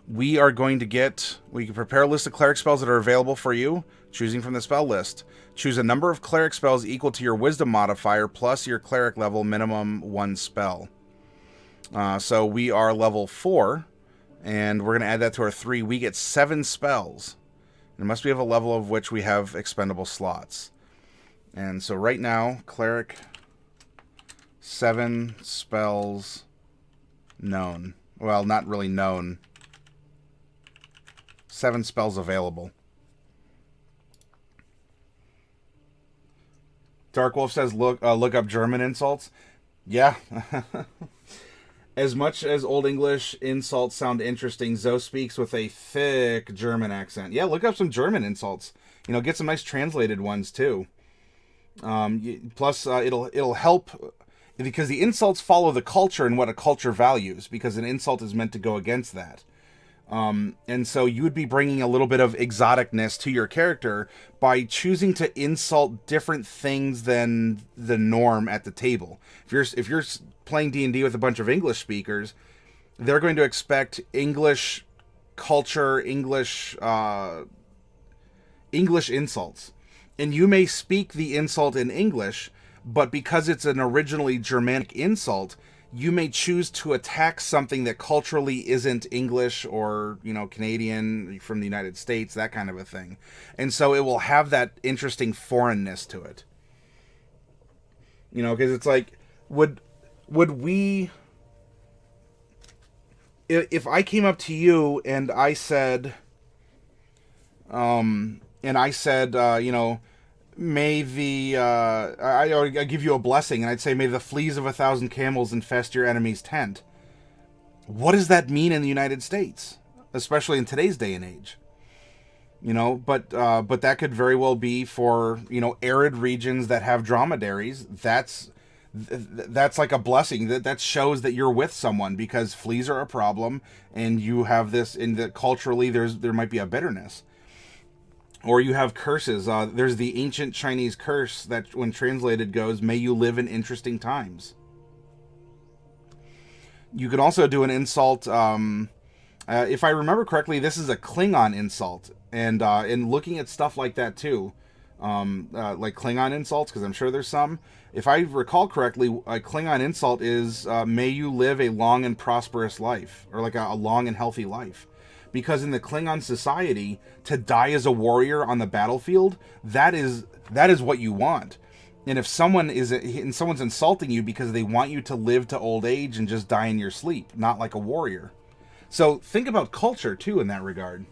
We are going to get... We can prepare a list of cleric spells that are available for you, choosing from the spell list. Choose a number of cleric spells equal to your wisdom modifier plus your cleric level, minimum 1 spell. So we are level 4, and we're going to add that to our 3. We get 7 spells. It must be of a level of which we have expendable slots. And so right now, cleric, 7 spells known. Well, not really known. 7 spells available. Darkwolf says, look up German insults. Yeah. As much as Old English insults sound interesting, Zoe speaks with a thick German accent. Yeah, look up some German insults. You know, get some nice translated ones, too. Plus, it'll help, because the insults follow the culture and what a culture values, because an insult is meant to go against that. And so you would be bringing a little bit of exoticness to your character by choosing to insult different things than the norm at the table. If you're playing D&D with a bunch of English speakers, they're going to expect English culture, English insults. And you may speak the insult in English, but because it's an originally Germanic insult, you may choose to attack something that culturally isn't English or, you know, Canadian, from the United States, that kind of a thing. And so it will have that interesting foreignness to it. You know, because it's like, would we... If I came up to you and I said... you know... May the, I give you a blessing, and I'd say, may the fleas of 1,000 camels infest your enemy's tent. What does that mean in the United States? Especially in today's day and age. You know, but that could very well be for, you know, arid regions that have dromedaries. That's like a blessing. That shows that you're with someone, because fleas are a problem, and you have this, in that culturally there might be a bitterness. Or you have curses. There's the ancient Chinese curse that, when translated, goes, may you live in interesting times. You can also do an insult. If I remember correctly, this is a Klingon insult. And in looking at stuff like that, too, like Klingon insults, because I'm sure there's some. If I recall correctly, a Klingon insult is, may you live a long and prosperous life. Or like a long and healthy life. Because in the Klingon society, to die as a warrior on the battlefield, that is what you want. And if someone's insulting you because they want you to live to old age and just die in your sleep, not like a warrior. So think about culture, too, in that regard.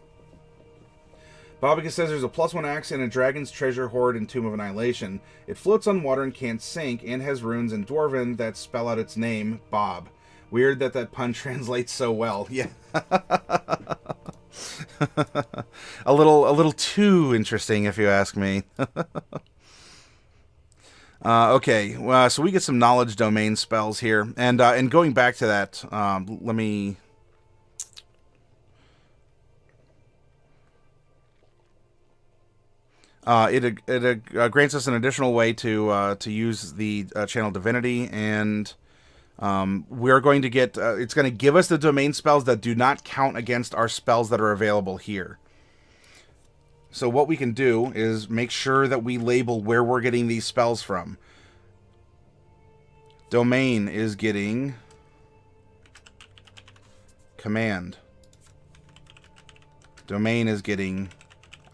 Bobika says there's a +1 axe in a dragon's treasure hoard in Tomb of Annihilation. It floats on water and can't sink, and has runes in Dwarven that spell out its name, Bob. Weird that pun translates so well. Yeah. a little too interesting, if you ask me. Okay, so we get some knowledge domain spells here, and going back to that, let me It grants us an additional way to use the channel Divinity, and we're going to get... it's going to give us the domain spells that do not count against our spells that are available here. So what we can do is make sure that we label where we're getting these spells from. Domain is getting command. Domain is getting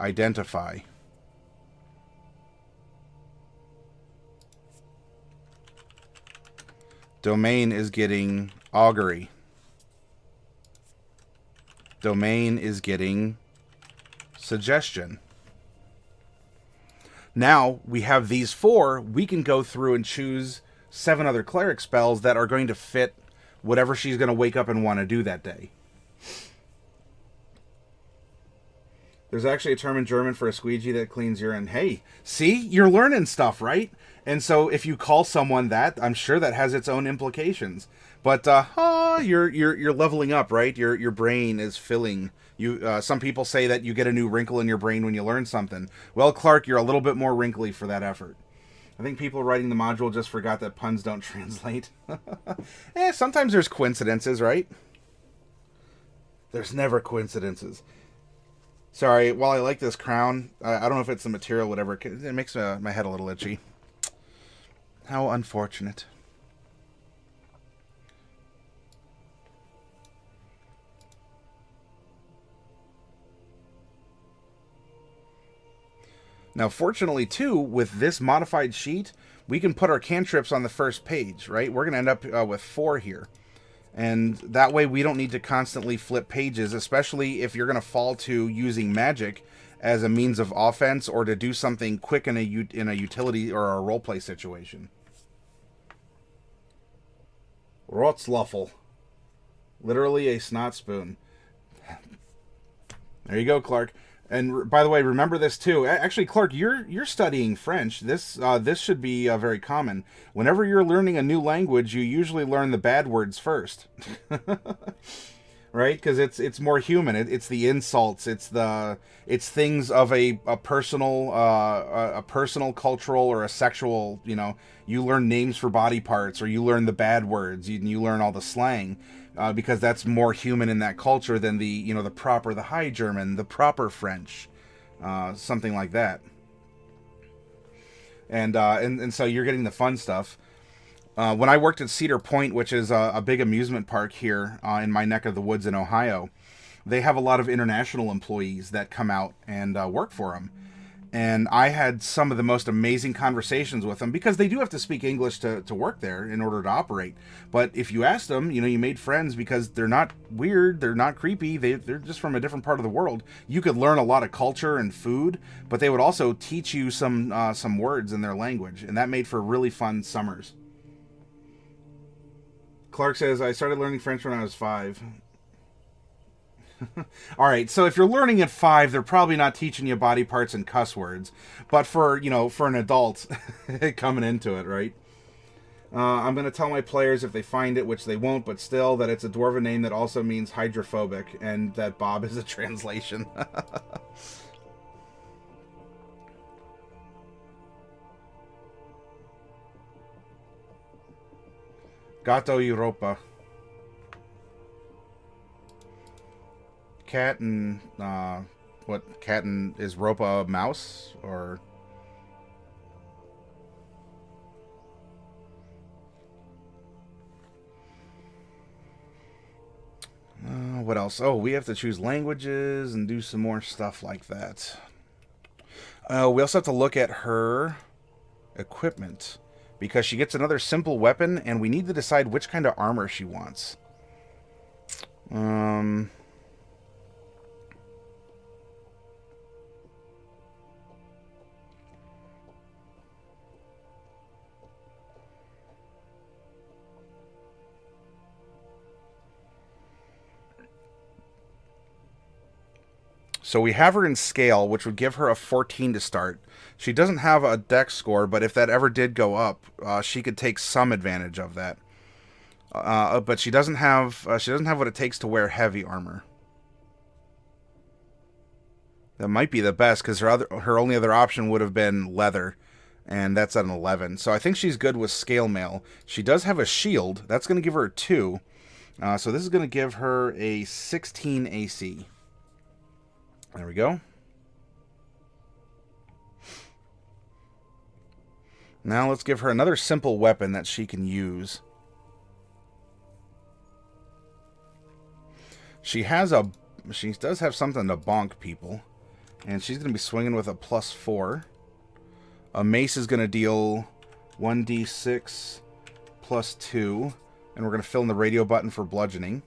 identify. Domain is getting augury. Domain is getting suggestion. Now we have these 4. We can go through and choose 7 other cleric spells that are going to fit whatever she's going to wake up and want to do that day. There's actually a term in German for a squeegee that cleans urine. Hey, see? You're learning stuff, right? And so if you call someone that, I'm sure that has its own implications. But you're leveling up, right? Your brain is filling. Some people say that you get a new wrinkle in your brain when you learn something. Well, Clark, you're a little bit more wrinkly for that effort. I think people writing the module just forgot that puns don't translate. Sometimes there's coincidences, right? There's never coincidences. Sorry, while I like this crown, I don't know if it's the material, whatever. It makes my head a little itchy. How unfortunate. Now, fortunately, too, with this modified sheet, we can put our cantrips on the first page, right? We're going to end up with 4 here. And that way we don't need to constantly flip pages, especially if you're going to fall to using magic as a means of offense or to do something quick in a utility or a roleplay situation. Rotzlöffel. Literally a snot spoon. There you go, Clark. And by the way, remember this too. Actually, Clark, you're studying French. This should be very common. Whenever you're learning a new language, you usually learn the bad words first, right? Because it's more human. It's the insults. It's things of a personal cultural or a sexual. You learn names for body parts, or you learn the bad words. You learn all the slang. Because that's more human in that culture than the High German, the proper French, something like that. And so you're getting the fun stuff. When I worked at Cedar Point, which is a big amusement park here in my neck of the woods in Ohio, they have a lot of international employees that come out and work for them. And I had some of the most amazing conversations with them because they do have to speak English to work there in order to operate. But if you asked them, you made friends because they're not weird, they're not creepy, they're just from a different part of the world. You could learn a lot of culture and food, but they would also teach you some words in their language, and that made for really fun summers. Clark says, I started learning French when I was 5. All right, so if you're learning at 5, they're probably not teaching you body parts and cuss words. But for an adult coming into it, right? I'm going to tell my players if they find it, which they won't, but still, that it's a dwarven name that also means hydrophobic, and that Bob is a translation. Gato Europa. Cat and cat and is Ropa a mouse or what else? Oh, we have to choose languages and do some more stuff like that. We also have to look at her equipment because she gets another simple weapon and we need to decide which kind of armor she wants. So we have her in scale, which would give her a 14 to start. She doesn't have a dex score, but if that ever did go up, she could take some advantage of that. But she doesn't have what it takes to wear heavy armor. That might be the best, because her only other option would have been leather, and that's at an 11. So I think she's good with scale mail. She does have a shield. That's going to give her a 2. So this is going to give her a 16 AC. There we go. Now let's give her another simple weapon that she can use. She does have something to bonk people. And she's going to be swinging with a +4. A mace is going to deal 1d6 +2. And we're going to fill in the radio button for bludgeoning.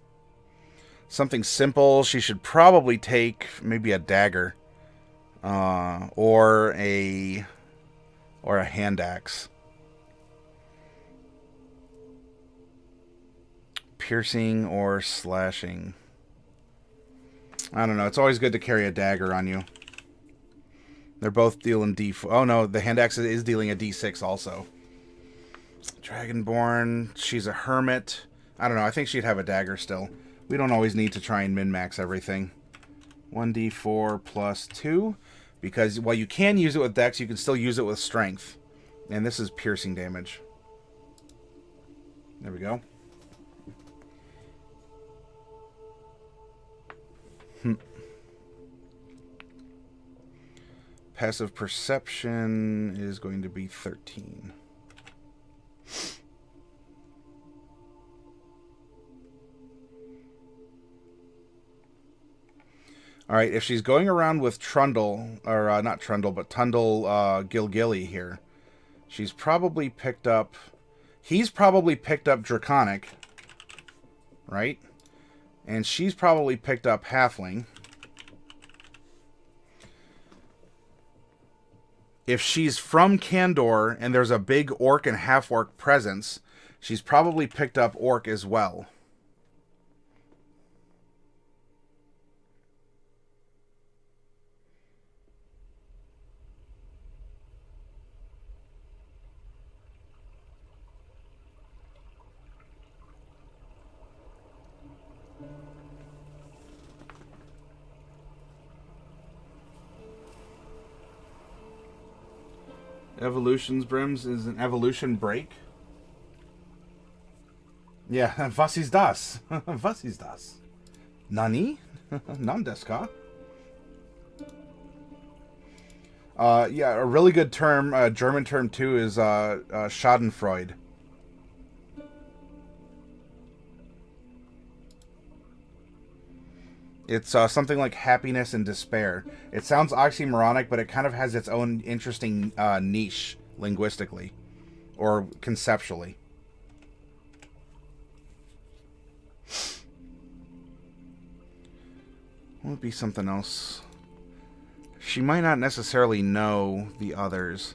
Something simple. She should probably take maybe a dagger. Or a hand axe. Piercing or slashing. I don't know. It's always good to carry a dagger on you. They're both dealing D4. Oh, no. The hand axe is dealing a D6 also. Dragonborn. She's a hermit. I don't know. I think she'd have a dagger still. We don't always need to try and min-max everything. 1d4 +2. Because while you can use it with dex, you can still use it with strength. And this is piercing damage. There we go. Passive perception is going to be 13. Alright, if she's going around with Trundle, or not Trundle, but Tundle Gilgilly here, she's probably picked up... He's probably picked up Draconic, right? And she's probably picked up Halfling. If she's from Kandor and there's a big orc and half-orc presence, she's probably picked up orc as well. Evolutions Brims is an evolution break. Yeah, was ist das? Was ist das? Nani? Nan desu ka? Yeah, a really good term, German term too, is Schadenfreude. It's something like happiness and despair. It sounds oxymoronic, but it kind of has its own interesting niche linguistically or conceptually. What would be something else? She might not necessarily know the others.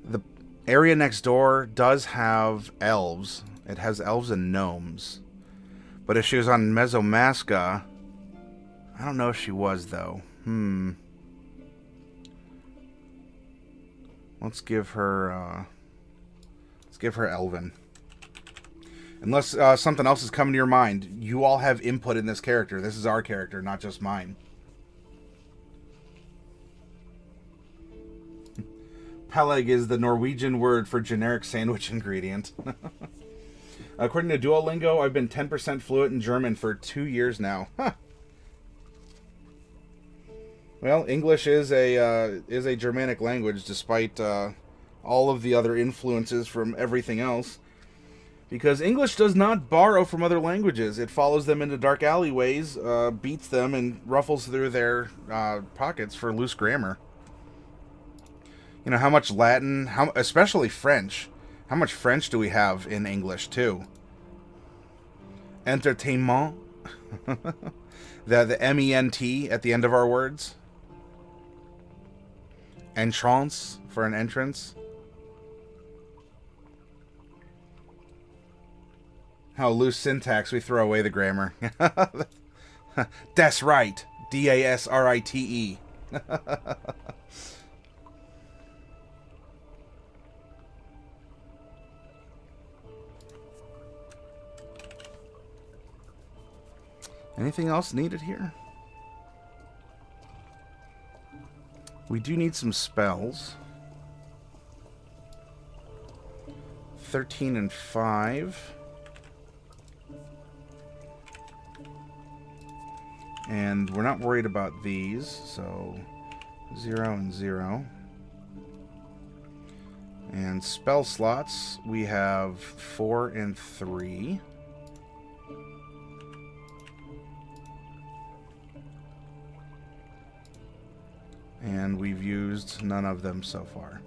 The area next door does have elves. It has elves and gnomes. But if she was on Mesomasca... I don't know if she was, though. Let's give her Elven. Unless something else is coming to your mind. You all have input in this character. This is our character, not just mine. Peleg is the Norwegian word for generic sandwich ingredient. According to Duolingo, I've been 10% fluent in German for 2 years now. Huh. Well, English is a Germanic language, despite all of the other influences from everything else. Because English does not borrow from other languages. It follows them into dark alleyways, beats them, and ruffles through their pockets for loose grammar. You know, how much Latin, especially French, how much French do we have in English, too? Entertainment. the M-E-N-T at the end of our words. Entrance for an entrance. How loose syntax, we throw away the grammar. That's right. D-A-S-R-I-T-E. Anything else needed here? We do need some spells. 13 and 5. And we're not worried about these, so 0 and 0. And spell slots, we have 4 and 3. And we've used none of them so far.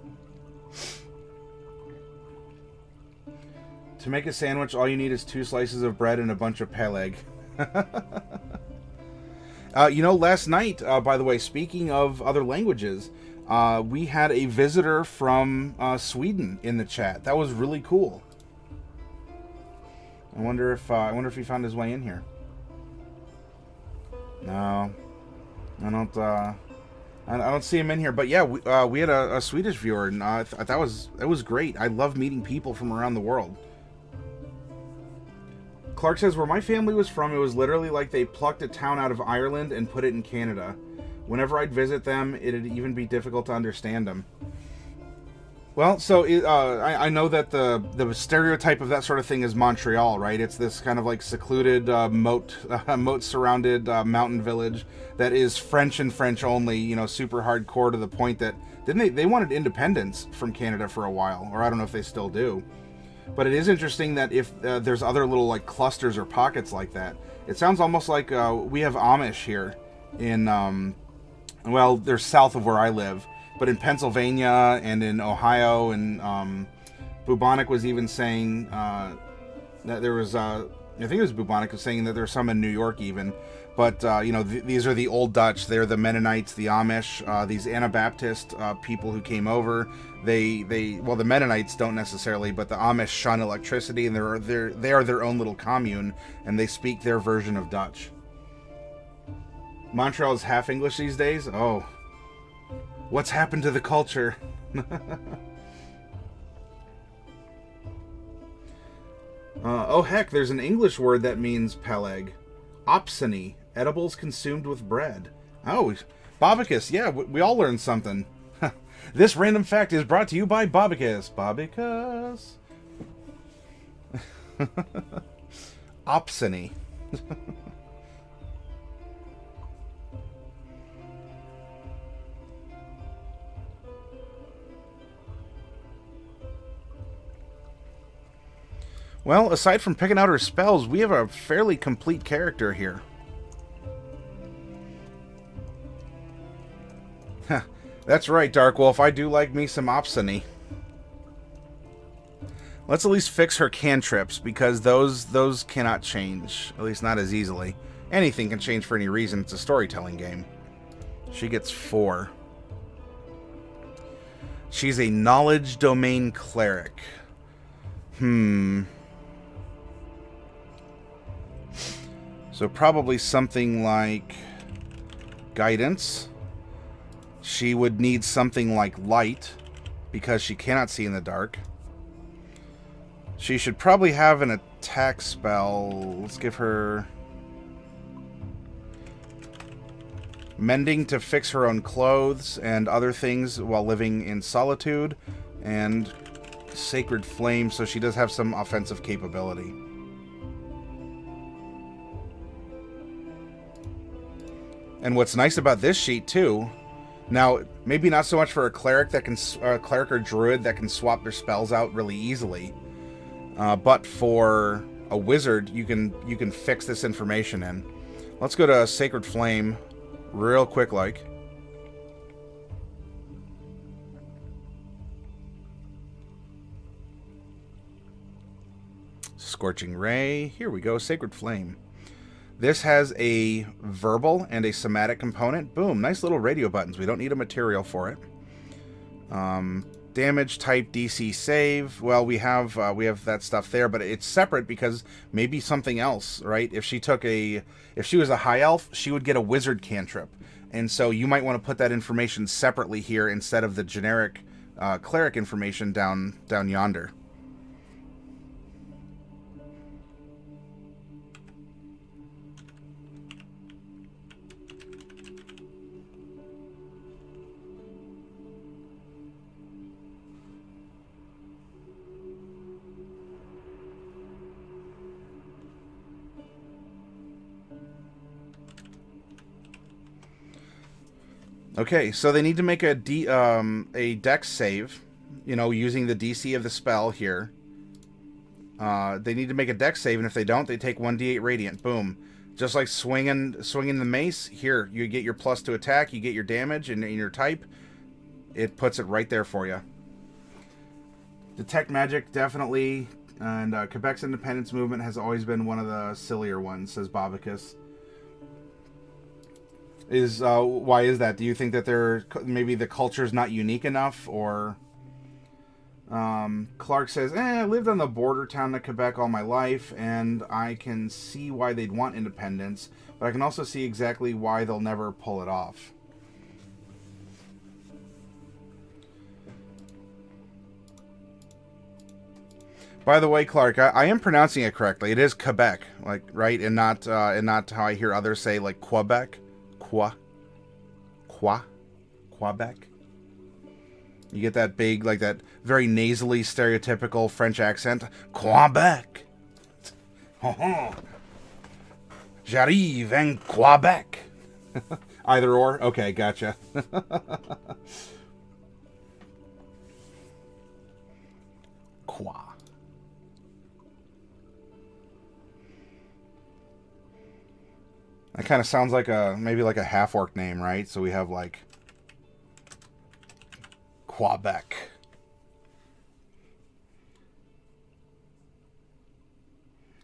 To make a sandwich, all you need is 2 slices of bread and a bunch of peleg. You know, last night, by the way, speaking of other languages, we had a visitor from Sweden in the chat. That was really cool. I wonder if he found his way in here. No, I don't see him in here. But yeah, we had a Swedish viewer, and it was great. I love meeting people from around the world. Clark says, where my family was from, it was literally like they plucked a town out of Ireland and put it in Canada. Whenever I'd visit them, it'd even be difficult to understand them. Well, so I know that the stereotype of that sort of thing is Montreal, right? It's this kind of like secluded moat-surrounded mountain village that is French and French only, you know, super hardcore to the point that they wanted independence from Canada for a while, or I don't know if they still do. But it is interesting that if there's other little like clusters or pockets like that, it sounds almost like we have Amish here in, well, they're south of where I live, but in Pennsylvania and in Ohio, and Bubonic was even saying that there was, I think it was Bubonic was saying that there's some in New York even. But, you know, these are the old Dutch. They're the Mennonites, the Amish, these Anabaptist people who came over. Well, the Mennonites don't necessarily, but the Amish shun electricity, and they are their own little commune, and they speak their version of Dutch. Montreal is half English these days? Oh. What's happened to the culture? Oh, heck, there's an English word that means peleg. Opsony. Edibles consumed with bread. Oh, Bobicus. Yeah, we all learned something. This random fact is brought to you by Bobicus. Bobicus. Opsony. Well, aside from picking out her spells, we have a fairly complete character here. That's right, Dark Wolf. I do like me some Opsony. Let's at least fix her cantrips, because those cannot change. At least not as easily. Anything can change for any reason. It's a storytelling game. She gets 4. She's a knowledge domain cleric. So probably something like guidance. She would need something like light, because she cannot see in the dark. She should probably have an attack spell. Let's give her mending to fix her own clothes and other things while living in solitude, and sacred flame, so she does have some offensive capability. And what's nice about this sheet too, now maybe not so much for a cleric that can, cleric or druid that can swap their spells out really easily, but for a wizard, you can fix this information in. Let's go to Sacred Flame, real quick, like. Scorching Ray. Here we go, Sacred Flame. This has a verbal and a somatic component. Boom, nice little radio buttons. We don't need a material for it. Damage, type, DC, save. Well, we have that stuff there, but it's separate because maybe something else, right? If she was a high elf, she would get a wizard cantrip, and so you might want to put that information separately here instead of the generic cleric information down yonder. Okay, so they need to make a dex save, you know, using the DC of the spell here. They need to make a dex save, and if they don't, they take 1d8 radiant. Boom. Just like swinging the mace, here, you get your plus to attack, you get your damage, and your type, it puts it right there for you. Detect magic, definitely, and Quebec's independence movement has always been one of the sillier ones, says Bobicus. Why is that? Do you think that maybe the culture's not unique enough, or... Clark says, I lived on the border town of Quebec all my life, and I can see why they'd want independence, but I can also see exactly why they'll never pull it off. By the way, Clark, I am pronouncing it correctly. It is Quebec, like, right, and not how I hear others say, like, Quebec, Quebec. You get that big, like that very nasally, stereotypical French accent. Quebec. J'arrive in Quebec. Either or? Okay, gotcha. Qua. That kind of sounds like maybe like a half-orc name, right? So we have like Quebec.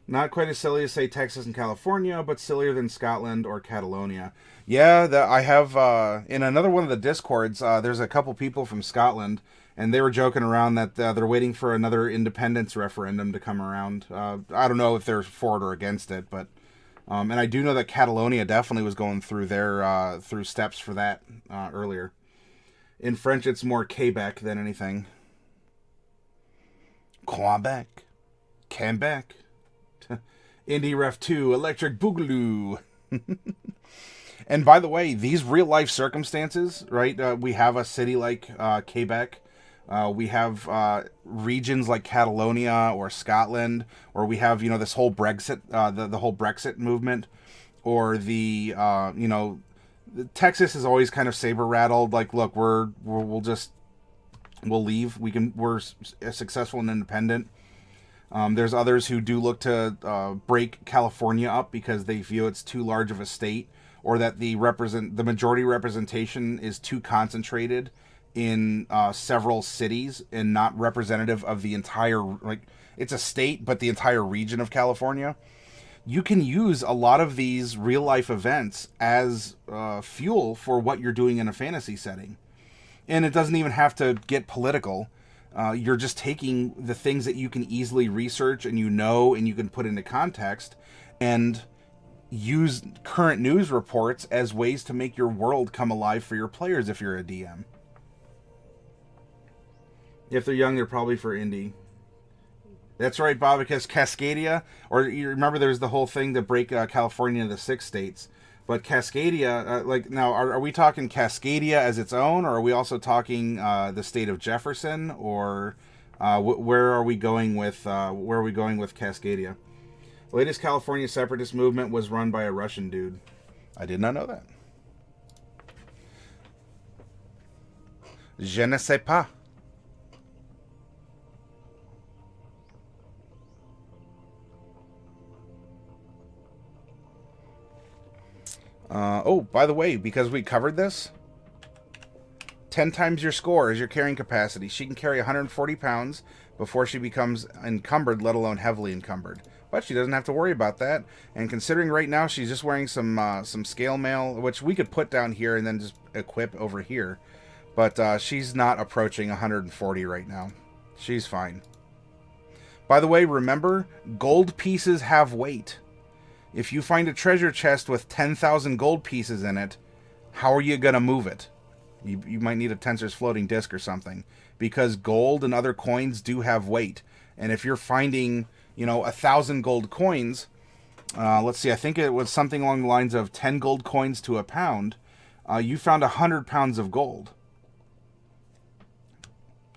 Not quite as silly as, say, Texas and California, but sillier than Scotland or Catalonia. Yeah, I have, in another one of the Discords, there's a couple people from Scotland, and they were joking around that they're waiting for another independence referendum to come around. I don't know if they're for it or against it, but... and I do know that Catalonia definitely was going through through steps for that earlier. In French, it's more Quebec than anything. Quebec. Quebec. Indie Ref 2, Electric Boogaloo. And by the way, these real-life circumstances, right? We have a city like Quebec. We have regions like Catalonia or Scotland, or we have, this whole Brexit, the whole Brexit movement, or Texas is always kind of saber rattled. Like, look, we'll leave. We're successful and independent. There's others who do look to break California up because they feel it's too large of a state, or that the majority representation is too concentrated in several cities and not representative of the entire, like, it's a state, but the entire region of California. You can use a lot of these real life events as fuel for what you're doing in a fantasy setting. And it doesn't even have to get political. You're just taking the things that you can easily research and and you can put into context and use current news reports as ways to make your world come alive for your players if you're a DM. If they're young, they're probably for indie. That's right, Bob, because Cascadia, or you remember there's the whole thing to break California into 6 states. But Cascadia, now, are we talking Cascadia as its own, or are we also talking the state of Jefferson, or where are we going with Cascadia? The latest California separatist movement was run by a Russian dude. I did not know that. Je ne sais pas. Oh, by the way, because we covered this, 10 times your score is your carrying capacity. She can carry 140 pounds before she becomes encumbered, let alone heavily encumbered. But she doesn't have to worry about that. And considering right now she's just wearing some scale mail, which we could put down here and then just equip over here. But she's not approaching 140 right now. She's fine. By the way, remember, gold pieces have weight. If you find a treasure chest with 10,000 gold pieces in it, how are you going to move it? You might need a Tensor's floating disk or something. Because gold and other coins do have weight. And if you're finding, 1,000 gold coins, let's see, I think it was something along the lines of 10 gold coins to a pound. You found 100 pounds of gold.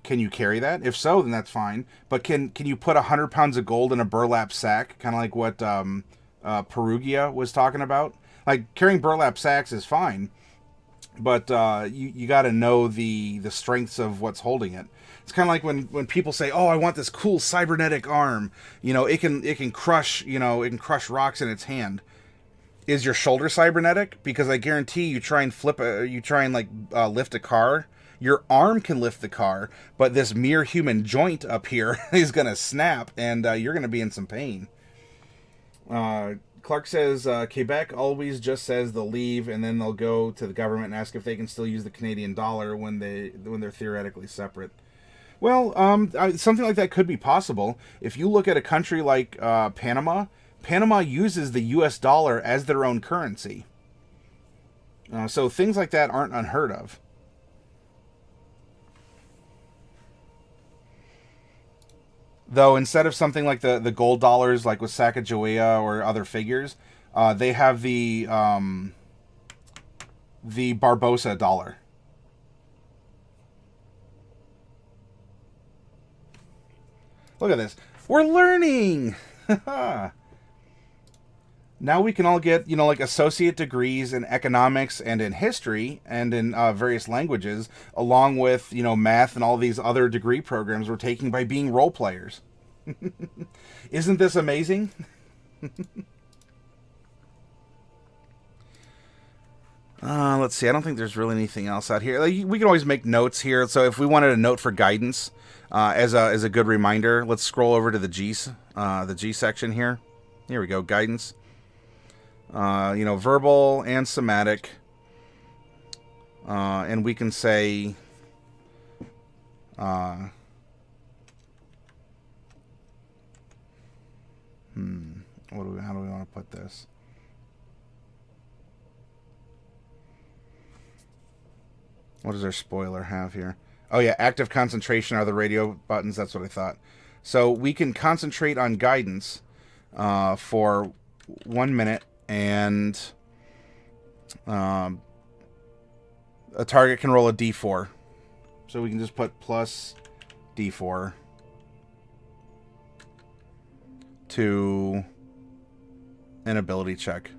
Can you carry that? If so, then that's fine. But can you put 100 pounds of gold in a burlap sack? Kind of like what... Perugia was talking about. Like, carrying burlap sacks is fine, but you got to know the strengths of what's holding it. It's kind of like when people say, "Oh, I want this cool cybernetic arm. You know, it can crush rocks in its hand." Is your shoulder cybernetic? Because I guarantee you try and lift a car. Your arm can lift the car, but this mere human joint up here is gonna snap, and you're gonna be in some pain. Clark says Quebec always just says they'll leave, and then they'll go to the government and ask if they can still use the Canadian dollar when they're theoretically separate. Well, something like that could be possible. If you look at a country like Panama, Panama uses the U.S. dollar as their own currency. So things like that aren't unheard of. Though instead of something like the gold dollars, like with Sacagawea or other figures, they have the Barbosa dollar. Look at this. We're learning! Now we can all get, like associate degrees in economics and in history and in various languages, along with, math and all these other degree programs we're taking by being role players. Isn't this amazing? Let's see. I don't think there's really anything else out here. We can always make notes here. So if we wanted a note for guidance, as a good reminder, let's scroll over to the G section here. Here we go. Guidance. Verbal and somatic. And we can say, how do we want to put this? What does our spoiler have here? Oh yeah, active concentration are the radio buttons. That's what I thought. So we can concentrate on guidance for 1 minute, and a target can roll a d4. So we can just put plus d4 to an ability check.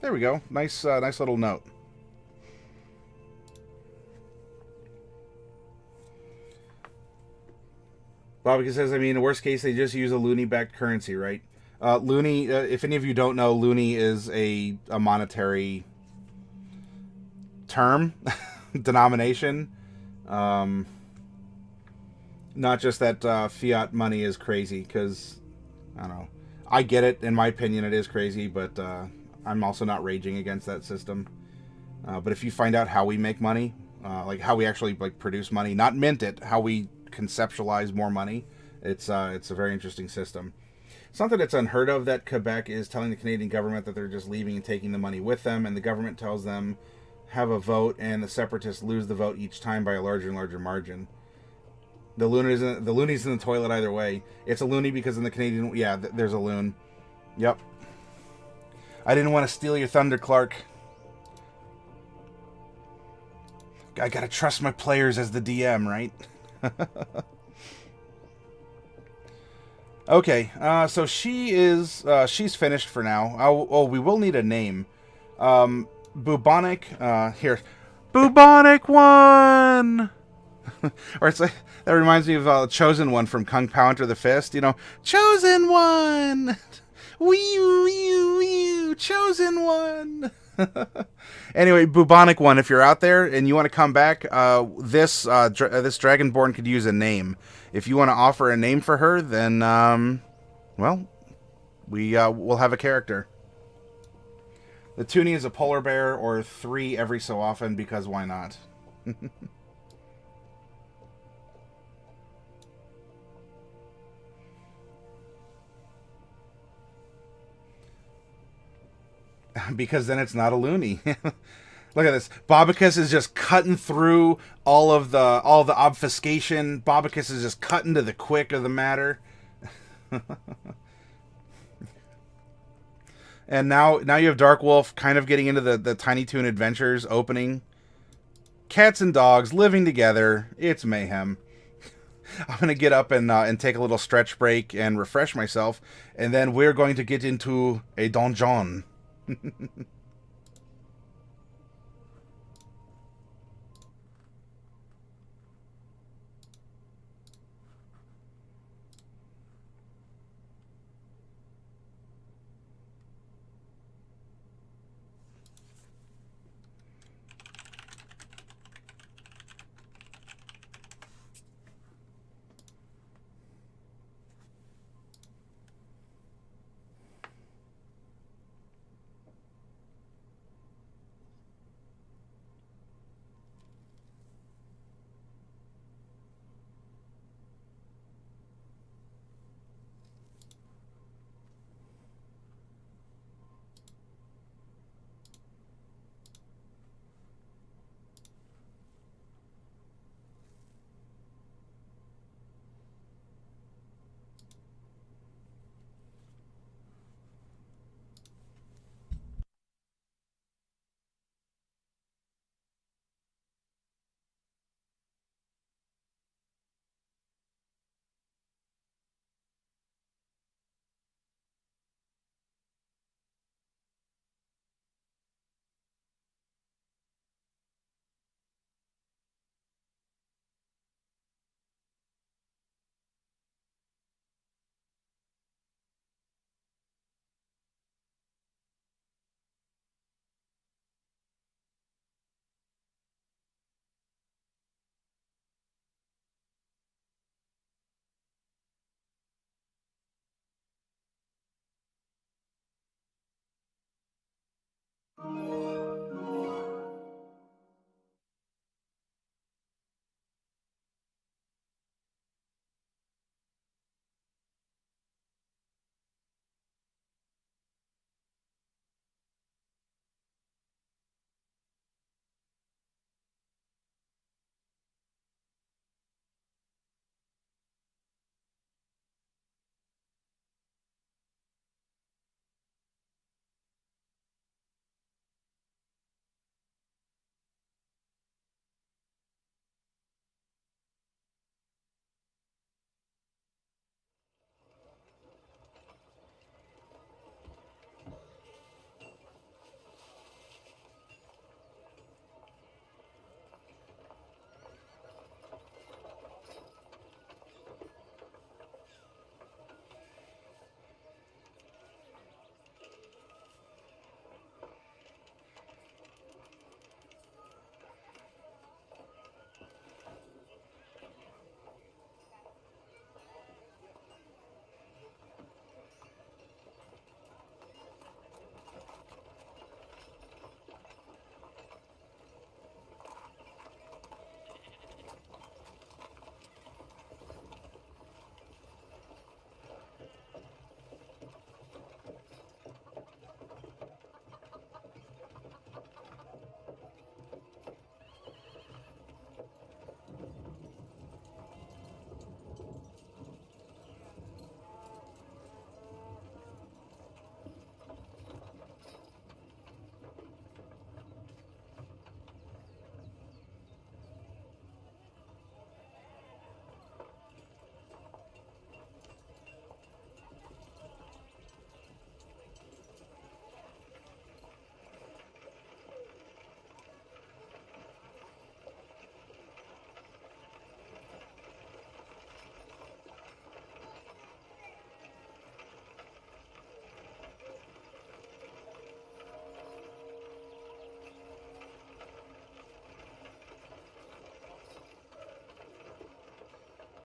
There we go. Nice little note. Bobby says, in the worst case, they just use a loonie-backed currency, right? Loonie, if any of you don't know, loonie is a monetary term, denomination. Not just that fiat money is crazy, because, I don't know. I get it. In my opinion, it is crazy, but I'm also not raging against that system. But if you find out how we make money, like how we actually produce money, not mint it, how we conceptualize more money, it's a very interesting system. Something that's unheard of that Quebec is telling the Canadian government that they're just leaving and taking the money with them, and the government tells them have a vote, and the separatists lose the vote each time by a larger and larger margin. The loony's in the toilet either way. It's a loony because in the Canadian, there's a loon. Yep. I didn't want to steal your thunder, Clark. I gotta trust my players as the DM, right? Okay, so she's finished for now. We will need a name. Bubonic, here. Bubonic One! Or it's like, that reminds me of Chosen One from Kung Pao Enter the Fist, Chosen One! Wee, Chosen One! Anyway, Bubonic One, if you're out there and you want to come back, this Dragonborn could use a name. If you want to offer a name for her, then, we'll have a character. The toonie is a polar bear, or 3 every so often, because why not? Because then it's not a loony. Look at this. Bobicus is just cutting through all the obfuscation. Bobicus is just cutting to the quick of the matter. And now you have Dark Wolf kind of getting into the Tiny Toon Adventures opening. Cats and dogs living together. It's mayhem. I'm going to get up and take a little stretch break and refresh myself. And then we're going to get into a donjon.